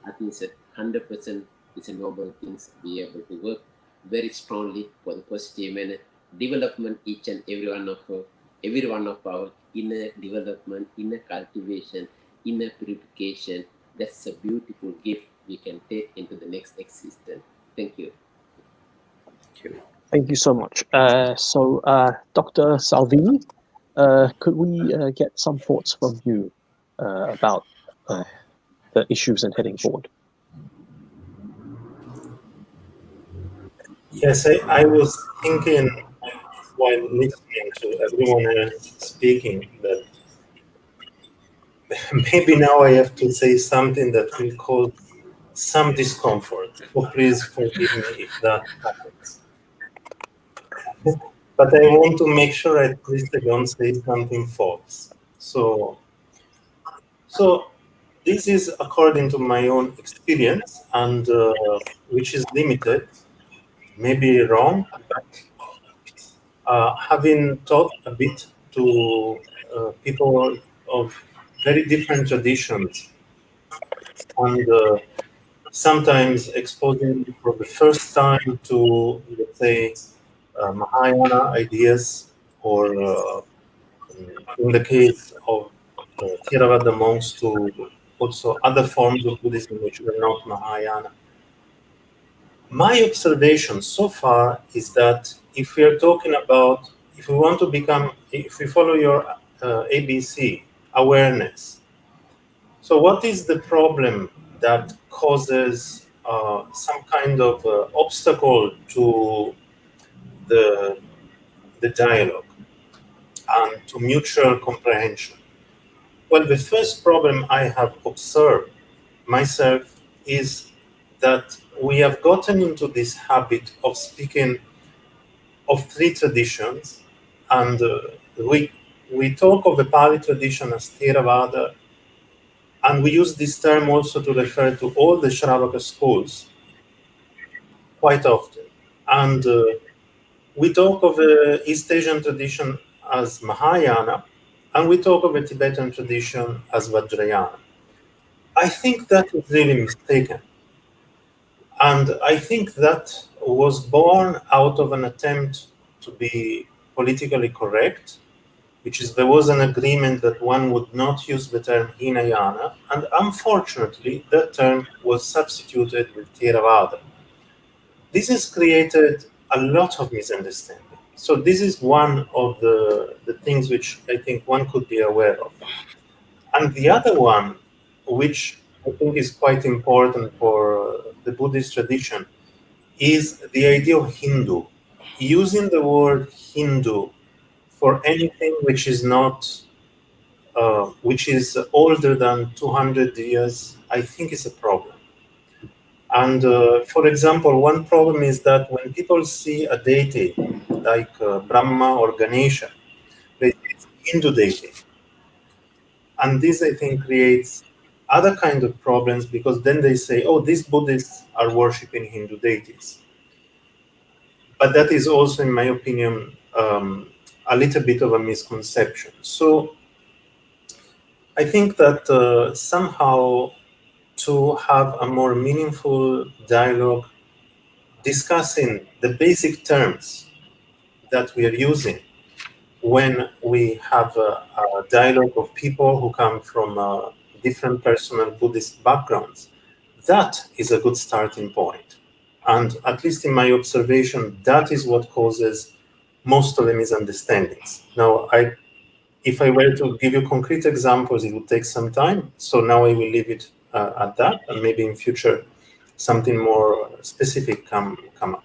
I think it's 100% is a noble things be able to work very strongly for the positive manner, development each and every one of our inner development, inner cultivation, inner purification, that's a beautiful gift we can take into the next existence. Thank you. Thank you so much. Dr. Salvini, could we get some thoughts from you about the issues and heading forward? Yes, I was thinking while listening to everyone else speaking that maybe now I have to say something that will cause some discomfort. So please forgive me if that happens. But I want to make sure at least I don't say something false. So this is according to my own experience, and which is limited, maybe wrong, but having taught a bit to people of very different traditions, and sometimes exposing for the first time to, let's say, Mahayana ideas, or in the case of Theravada monks, to also other forms of Buddhism which were not Mahayana. My observation so far is that if we are talking about, if we want to become, if we follow your ABC, awareness, so what is the problem that causes some kind of obstacle to the dialogue and to mutual comprehension? Well, the first problem I have observed myself is that we have gotten into this habit of speaking of three traditions, and we talk of the Pali tradition as Theravada, and we use this term also to refer to all the Shravaka schools quite often. And we talk of the East Asian tradition as Mahayana, and we talk of the Tibetan tradition as Vajrayana. I think that is really mistaken. And I think that was born out of an attempt to be politically correct, which is there was an agreement that one would not use the term Hinayana, and unfortunately that term was substituted with Theravada. This has created a lot of misunderstanding. So this is one of the things which I think one could be aware of. And the other one, which I think is quite important for the Buddhist tradition, is the idea of Hindu. Using the word Hindu for anything which is not, which is older than 200 years, I think is a problem. And for example, one problem is that when people see a deity like Brahma or Ganesha, they see it's Hindu deity. And this, I think, creates other kind of problems, because then they say, oh, these Buddhists are worshipping Hindu deities. But that is also, in my opinion, a little bit of a misconception. So I think that somehow to have a more meaningful dialogue discussing the basic terms that we are using when we have a dialogue of people who come from different personal Buddhist backgrounds, that is a good starting point. And at least in my observation, that is what causes most of the misunderstandings. Now, if I were to give you concrete examples, it would take some time. So now I will leave it at that, and maybe in future something more specific come up.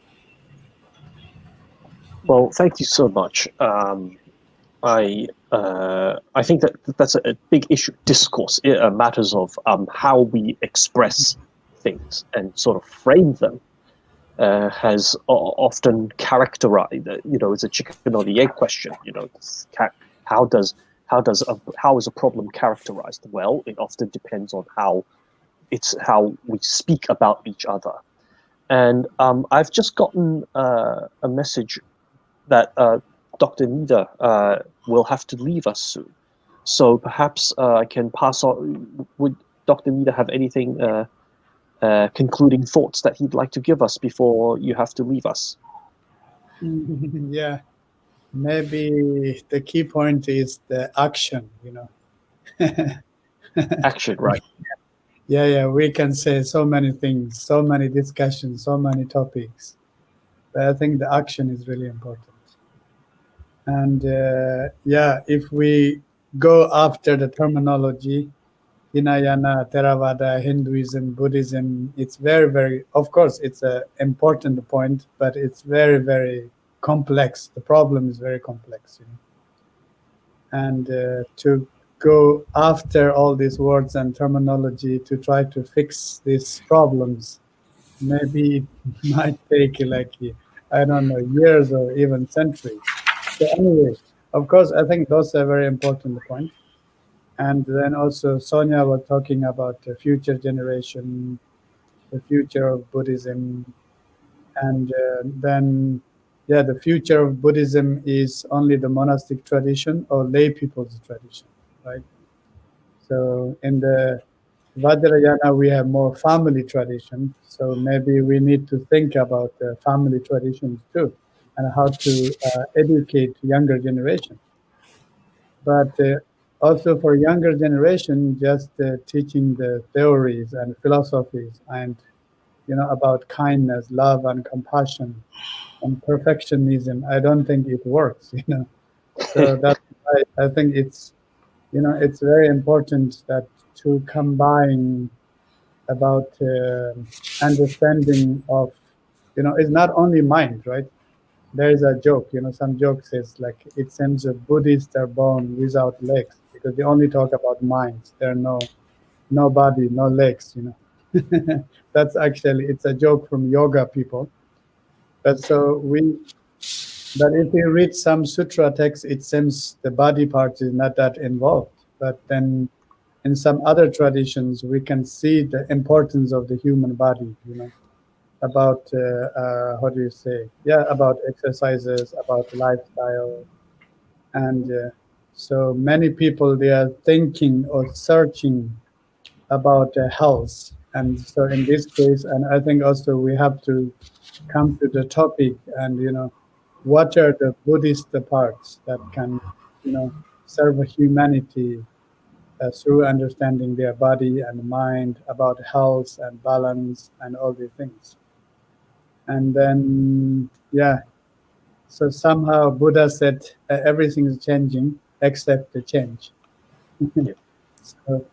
Well, thank you so much. I think that that's a big issue. Discourse, matters of how we express things and sort of frame them, has often characterized. It's a chicken or the egg question. How is a problem characterized? Well, it often depends on how we speak about each other. And I've just gotten a message that Dr. Nida will have to leave us soon. So perhaps I can pass on. Would Dr. Nida have anything, concluding thoughts that he'd like to give us before you have to leave us? Yeah, maybe the key point is the action, Action, right? Yeah, we can say so many things, so many discussions, so many topics. But I think the action is really important. And if we go after the terminology, Hinayana, Theravada, Hinduism, Buddhism, it's very, very, of course, it's an important point, but it's very, very complex. The problem is very complex, you know. And to go after all these words and terminology to try to fix these problems, maybe it might take like, I don't know, years or even centuries. So anyway, of course, I think those are very important points. And then also Sonia was talking about the future generation, the future of Buddhism, and then the future of Buddhism is only the monastic tradition or lay people's tradition, right? So in the Vajrayana we have more family tradition, so maybe we need to think about the family traditions too, and how to educate younger generation. But also for younger generation, just teaching the theories and philosophies and about kindness, love, and compassion and perfectionism, I don't think it works. So that's why I think it's it's very important that to combine about understanding of it's not only mind, right? There is a joke, some joke says like it seems a Buddhists are born without legs because they only talk about minds. There are no body, no legs, That's actually, it's a joke from yoga people. But if you read some sutra text, it seems the body part is not that involved. But then in some other traditions, we can see the importance of the human body, about how do you say? Yeah, about exercises, about lifestyle, and so many people they are thinking or searching about health, and so in this case, and I think also we have to come to the topic, and what are the Buddhist parts that can serve humanity through understanding their body and mind, about health and balance and all these things. And then so somehow Buddha said everything is changing except the change. So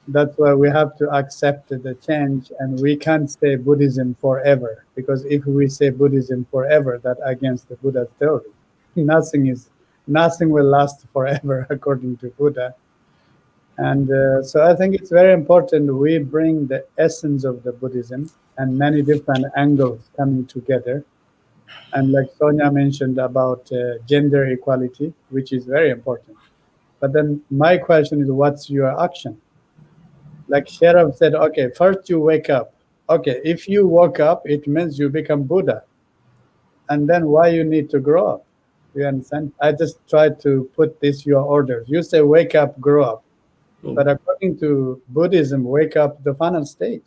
that's why we have to accept the change, and we can't say Buddhism forever, because if we say Buddhism forever, that against the Buddha's theory. Nothing will last forever according to Buddha. And so I think it's very important we bring the essence of the Buddhism and many different angles coming together. And like Sonia mentioned about gender equality, which is very important. But then my question is, what's your action? Like Sherab said, okay, first you wake up. Okay, if you woke up, it means you become Buddha. And then why you need to grow up? You understand? I just try to put this your orders. You say wake up, grow up. But according to Buddhism, wake up the final stage.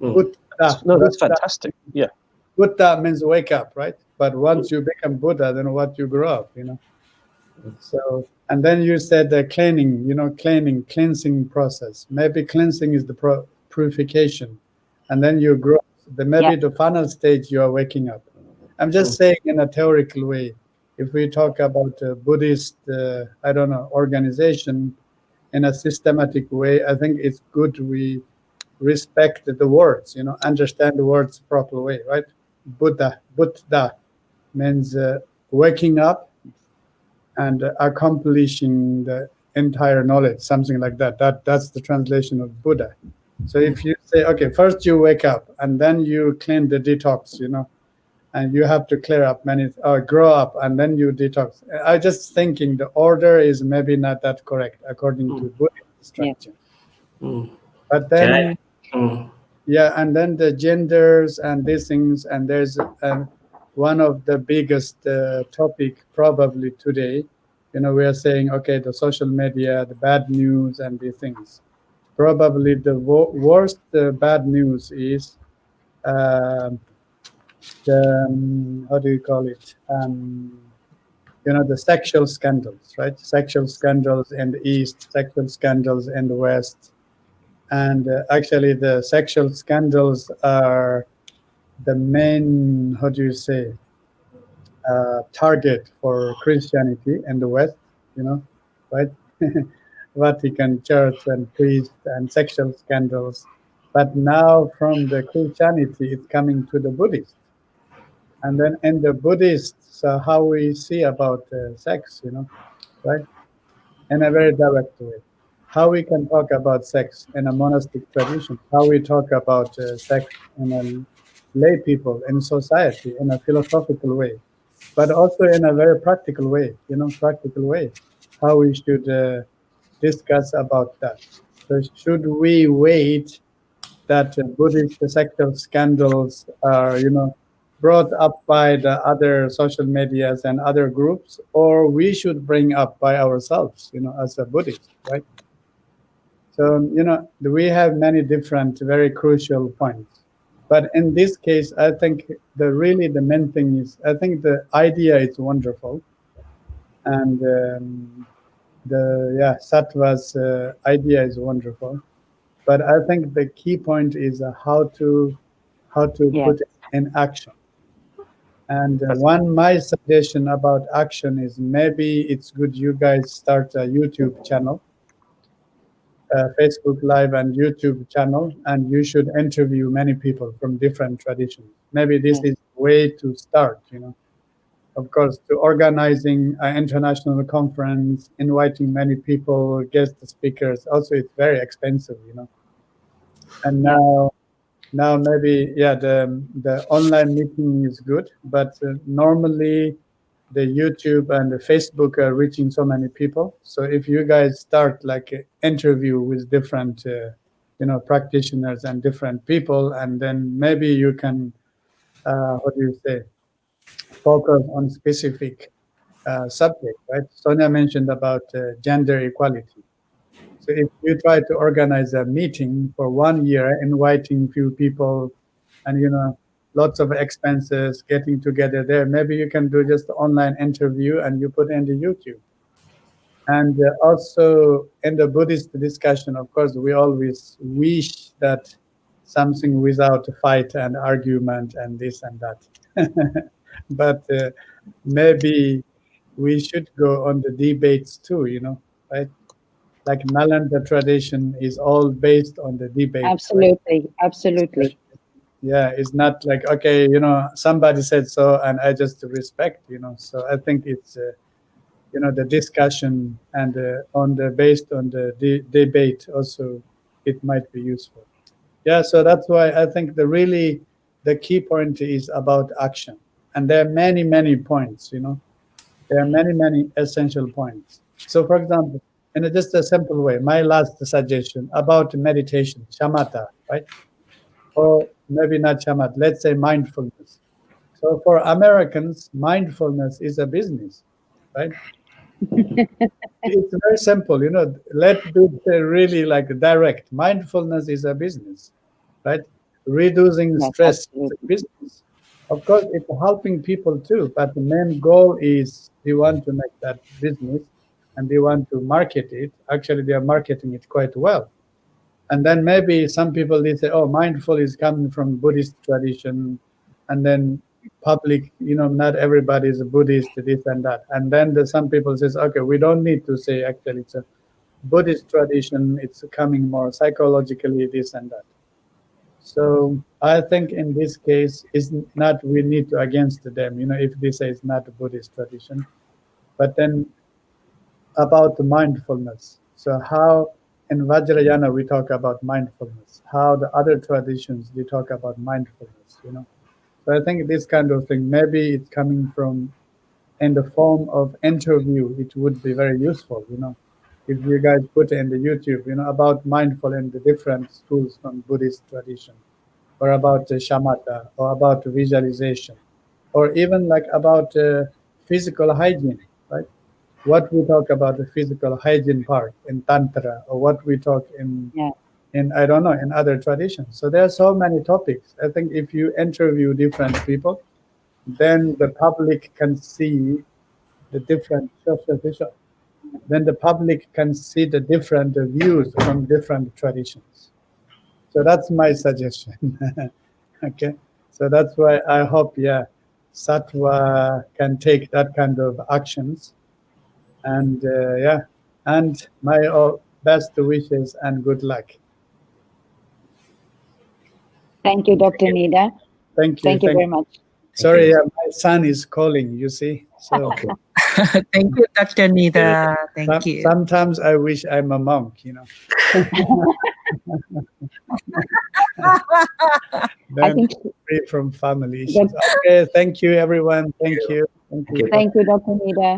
No, that's fantastic. Yeah. Buddha means wake up, right? But once you become Buddha, then what you grow up, So, and then you said the cleansing process. Maybe cleansing is the purification, and then you grow. The final stage you are waking up. I'm just saying in a theoretical way. If we talk about a Buddhist, organization in a systematic way, I think it's good we respect the words, understand the words proper way, right? Buddha means waking up and accomplishing the entire knowledge, something like that. That's the translation of Buddha. So if you say, okay, first you wake up and then you clean the detox, and you have to clear up grow up and then you detox. I just thinking the order is maybe not that correct according to Buddhist structure. But then, and then the genders and these things, and there's one of the biggest topic probably today. We are saying, okay, the social media, the bad news, and these things. Probably the worst bad news is the how do you call it? The sexual scandals, right? Sexual scandals in the East, sexual scandals in the West. And actually, the sexual scandals are the main, how do you say, target for Christianity in the West, right? Vatican Church and priests and sexual scandals. But now from the Christianity, it's coming to the Buddhist. And then in the Buddhists, how we see about sex, right? In a very direct way. How we can talk about sex in a monastic tradition, how we talk about sex in a lay people, in society, in a philosophical way, but also in a very practical way, how we should discuss about that. So should we wait that Buddhist sexual scandals are, brought up by the other social medias and other groups, or we should bring up by ourselves, as a Buddhist, right? So, we have many different, very crucial points. But in this case, I think the main thing is, I think the idea is wonderful. And Sattva's idea is wonderful. But I think the key point is how to put it in action. And my suggestion about action is maybe it's good you guys start a YouTube channel, Facebook Live and YouTube channel, and you should interview many people from different traditions. Maybe this is a way to start, Of course, to organizing an international conference, inviting many people, guest speakers, also it's very expensive, And now maybe, the online meeting is good, but normally the YouTube and the Facebook are reaching so many people. So if you guys start like an interview with different, practitioners and different people, and then maybe you can, focus on specific subject, right? Sonia mentioned about gender equality. So if you try to organize a meeting for 1 year, inviting few people, and lots of expenses, getting together there, maybe you can do just online interview and you put in the YouTube. And also in the Buddhist discussion, of course, we always wish that something without a fight and argument and this and that. But maybe we should go on the debates too, right? Like Nalanda tradition is all based on the debate. Absolutely, absolutely. Yeah, it's not like, okay, somebody said so and I just respect, So I think it's, the discussion and based on the debate also, it might be useful. Yeah, so that's why I think the key point is about action. And there are many, many points, There are many, many essential points. So, for example, in just a simple way, my last suggestion about meditation, shamatha, right? Or maybe not shamatha, let's say mindfulness. So for Americans, mindfulness is a business, right? It's very simple, let's do it really like direct. Mindfulness is a business, right? Reducing stress is a business. Of course, it's helping people too, but the main goal is they want to make that business and they want to market it. Actually, they are marketing it quite well. And then maybe some people, they say, oh, mindful is coming from Buddhist tradition. And then public, not everybody is a Buddhist, this and that. And then some people says, okay, we don't need to say actually it's a Buddhist tradition. It's coming more psychologically, this and that. So I think in this case, it's not we need to against them, if they say it's not a Buddhist tradition. But then about the mindfulness. So how in Vajrayana we talk about mindfulness, how the other traditions, they talk about mindfulness, So I think this kind of thing, maybe it's coming from in the form of interview, it would be very useful, If you guys put in the YouTube, about mindful in the different schools from Buddhist tradition, or about shamatha, or about visualization, or even like about physical hygiene, right? What we talk about the physical hygiene part in Tantra, or what we talk in I don't know, in other traditions. So there are so many topics. I think if you interview different people, then the public can see the different then the public can see the different views from different traditions. So that's my suggestion. Okay, so that's why I hope, yeah, Sattva can take that kind of actions, and yeah, and my best wishes and good luck. Thank you, Dr. Nida. Thank you. Thank you very much. Sorry, my son is calling, you see. So Okay. Thank you, Dr. Nida. Thank you. sometimes I wish I'm a monk, you know. I Then think free from family issues. Okay, thank you, everyone. Thank you. Thank you, Dr. Nida.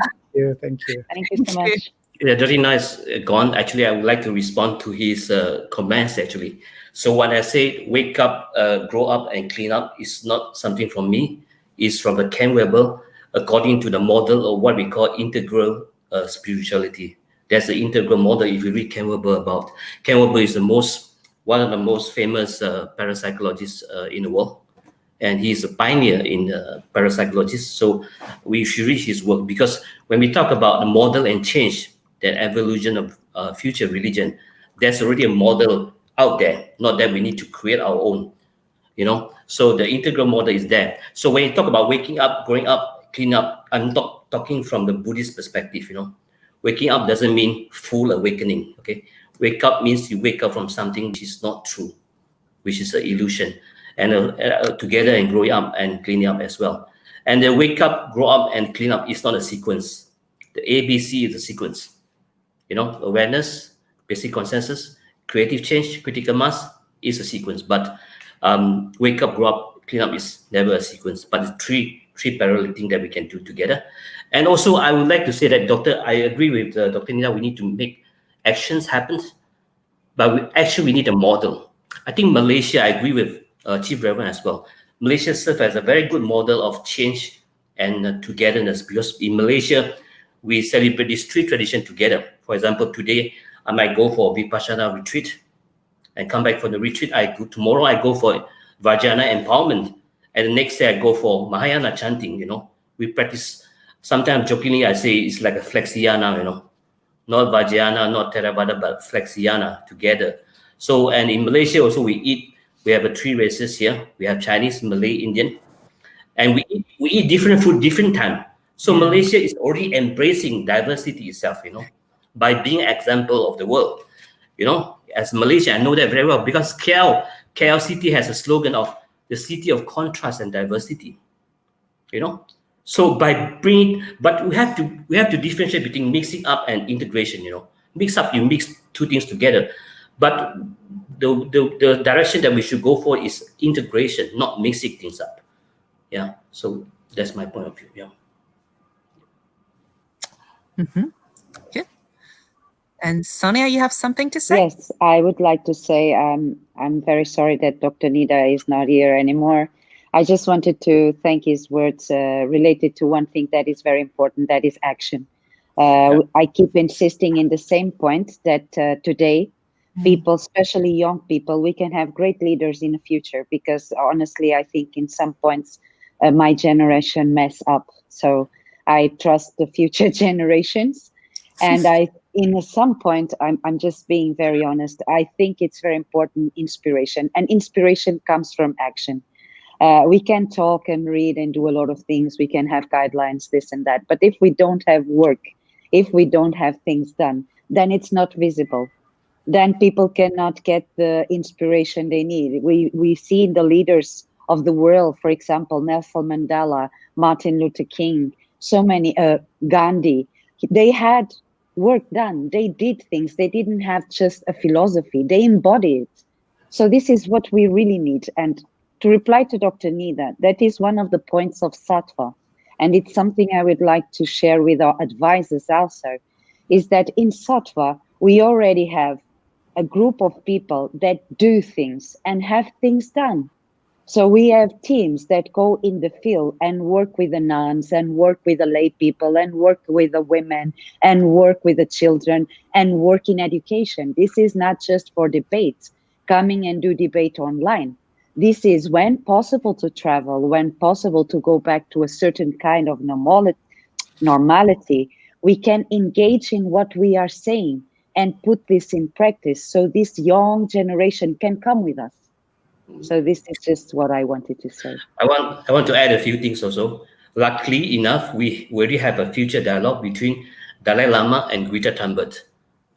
Thank you. Thank you so much. Yeah, very nice, Gon. Actually, I would like to respond to his comments, actually. So what I said, wake up, grow up, and clean up is not something from me. It's from the Ken Weber, according to the model of what we call integral spirituality. That's the integral model. If you read Ken Weber about, Ken Weber is one of the most famous parapsychologists in the world. And he's a pioneer in parapsychology. So we should read his work, because when we talk about the model and change, that evolution of future religion, there's already a model out there, not that we need to create our own, you know. So the integral model is there. So when you talk about waking up, growing up, clean up, I'm talking from the Buddhist perspective, you know. Waking up doesn't mean full awakening, okay? Wake up means you wake up from something which is not true, which is an illusion, and together and growing up and cleaning up as well. And the wake up, grow up, and clean up is not a sequence. The ABC is a sequence. You know, awareness, basic consensus, creative change, critical mass is a sequence. But wake up, grow up, clean up is never a sequence. But it's three parallel things that we can do together. And also, I would like to say that, I agree with Dr. Nida. We need to make actions happen, but we need a model. I think Malaysia, I agree with Chief Reverend as well. Malaysia serves as a very good model of change and togetherness, because in Malaysia, we celebrate these three traditions together. For example, today, I might go for a Vipassana retreat and come back from the retreat. Tomorrow, I go for Vajrayana empowerment. And the next day, I go for Mahayana chanting, you know. We practice, sometimes jokingly, I say it's like a Flexiana, you know. Not Vajrayana, not Theravada, but Flexiana together. So, and in Malaysia also, we have three races here. We have Chinese, Malay, Indian. And we eat different food, different time. So Malaysia is already embracing diversity itself, you know, by being an example of the world. You know, as Malaysia, I know that very well, because KL city has a slogan of the city of contrast and diversity. You know, so but we have to differentiate between mixing up and integration. You know, mix up, you mix two things together, but the direction that we should go for is integration, not mixing things up. Yeah, so that's my point of view. Yeah. Good. And Sonia, you have something to say? Yes, I would like to say I'm very sorry that Dr. Nida is not here anymore. I just wanted to thank his words related to one thing that is very important, that is action. I keep insisting in the same point that today, people, especially young people, we can have great leaders in the future, because honestly, I think in some points, my generation mess up. So I trust the future generations. And in some point, I'm just being very honest, I think it's very important, inspiration. And inspiration comes from action. We can talk and read and do a lot of things. We can have guidelines, this and that. But if we don't have work, if we don't have things done, then it's not visible. Then people cannot get the inspiration they need. We see the leaders of the world, for example, Nelson Mandela, Martin Luther King, so many, Gandhi, they had work done. They did things. They didn't have just a philosophy. They embodied it. So this is what we really need. And to reply to Dr. Nida, that is one of the points of Sattva. And it's something I would like to share with our advisors also, is that in Sattva, we already have a group of people that do things and have things done. So we have teams that go in the field and work with the nuns and work with the lay people and work with the women and work with the children and work in education. This is not just for debates, coming and do debate online. This is when possible to travel, when possible to go back to a certain kind of normality, we can engage in what we are saying and put this in practice so this young generation can come with us. So this is just what I wanted to say. I want to add a few things also. Luckily enough, we already have a future dialogue between Dalai Lama and Greta Thunberg,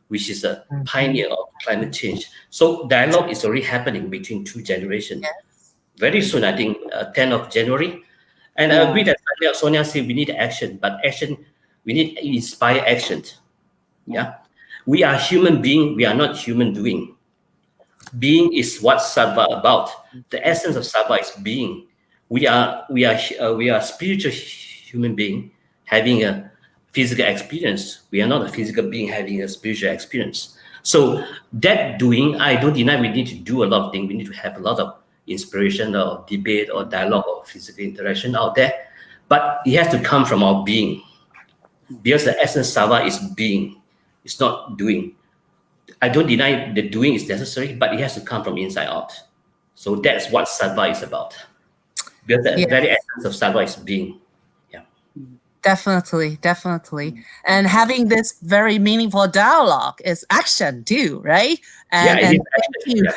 which is a pioneer of climate change. So dialogue is already happening between two generations. Yes. Very soon, I think 10th of January. And I agree that Sonia said we need action, but action, we need inspire action. Yeah. We are human being, we are not human doing. Being is what Sattva about. The essence of Sattva is being. We are spiritual human being having a physical experience. We are not a physical being having a spiritual experience. So that doing, I don't deny we need to do a lot of things. We need to have a lot of inspiration or debate or dialogue or physical interaction out there. But it has to come from our being. Because the essence of Sattva is being. It's not doing. I don't deny the doing is necessary, but it has to come from inside out. So that's what Sattva is about. Because the very essence of Sattva is being. Yeah. Definitely. And having this very meaningful dialogue is action too, right? And thank you.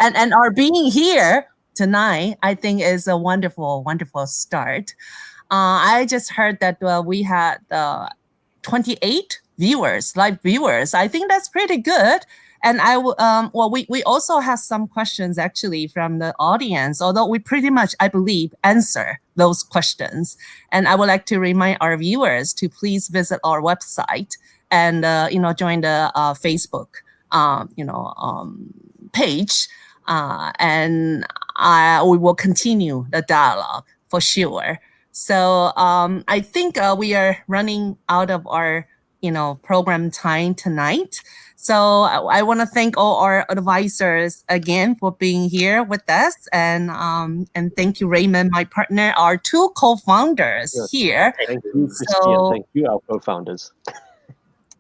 and our being here tonight, I think, is a wonderful well I just heard that we had 28 live viewers. I think that's pretty good. And we also have some questions actually from the audience, although we pretty much, I believe, answer those questions. And I would like to remind our viewers to please visit our website and join the Facebook page. And we will continue the dialogue for sure. So I think we are running out of our program time tonight. So I want to thank all our advisors again for being here with us, and thank you, Raymond, my partner, our two co-founders here. Thank you, Christie, and thank you, our co-founders.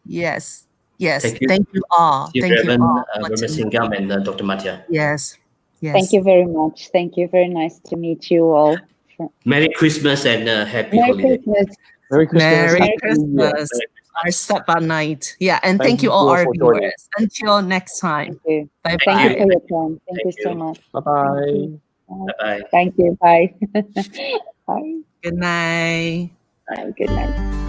Yes. Thank you all. Thank you all. And Dr. Mattia. Yes. Thank you very much. Thank you. Very nice to meet you all. Merry Christmas and happy Merry holiday. Christmas. Merry Christmas. Merry Christmas. Our Sattva night. Yeah, and thank you all our viewers. Until next time. Thank you. Bye-bye. Thank you for your time. Thank you so much. Bye-bye. Bye-bye. Thank you. Bye. Bye. Good night. Bye. Good night.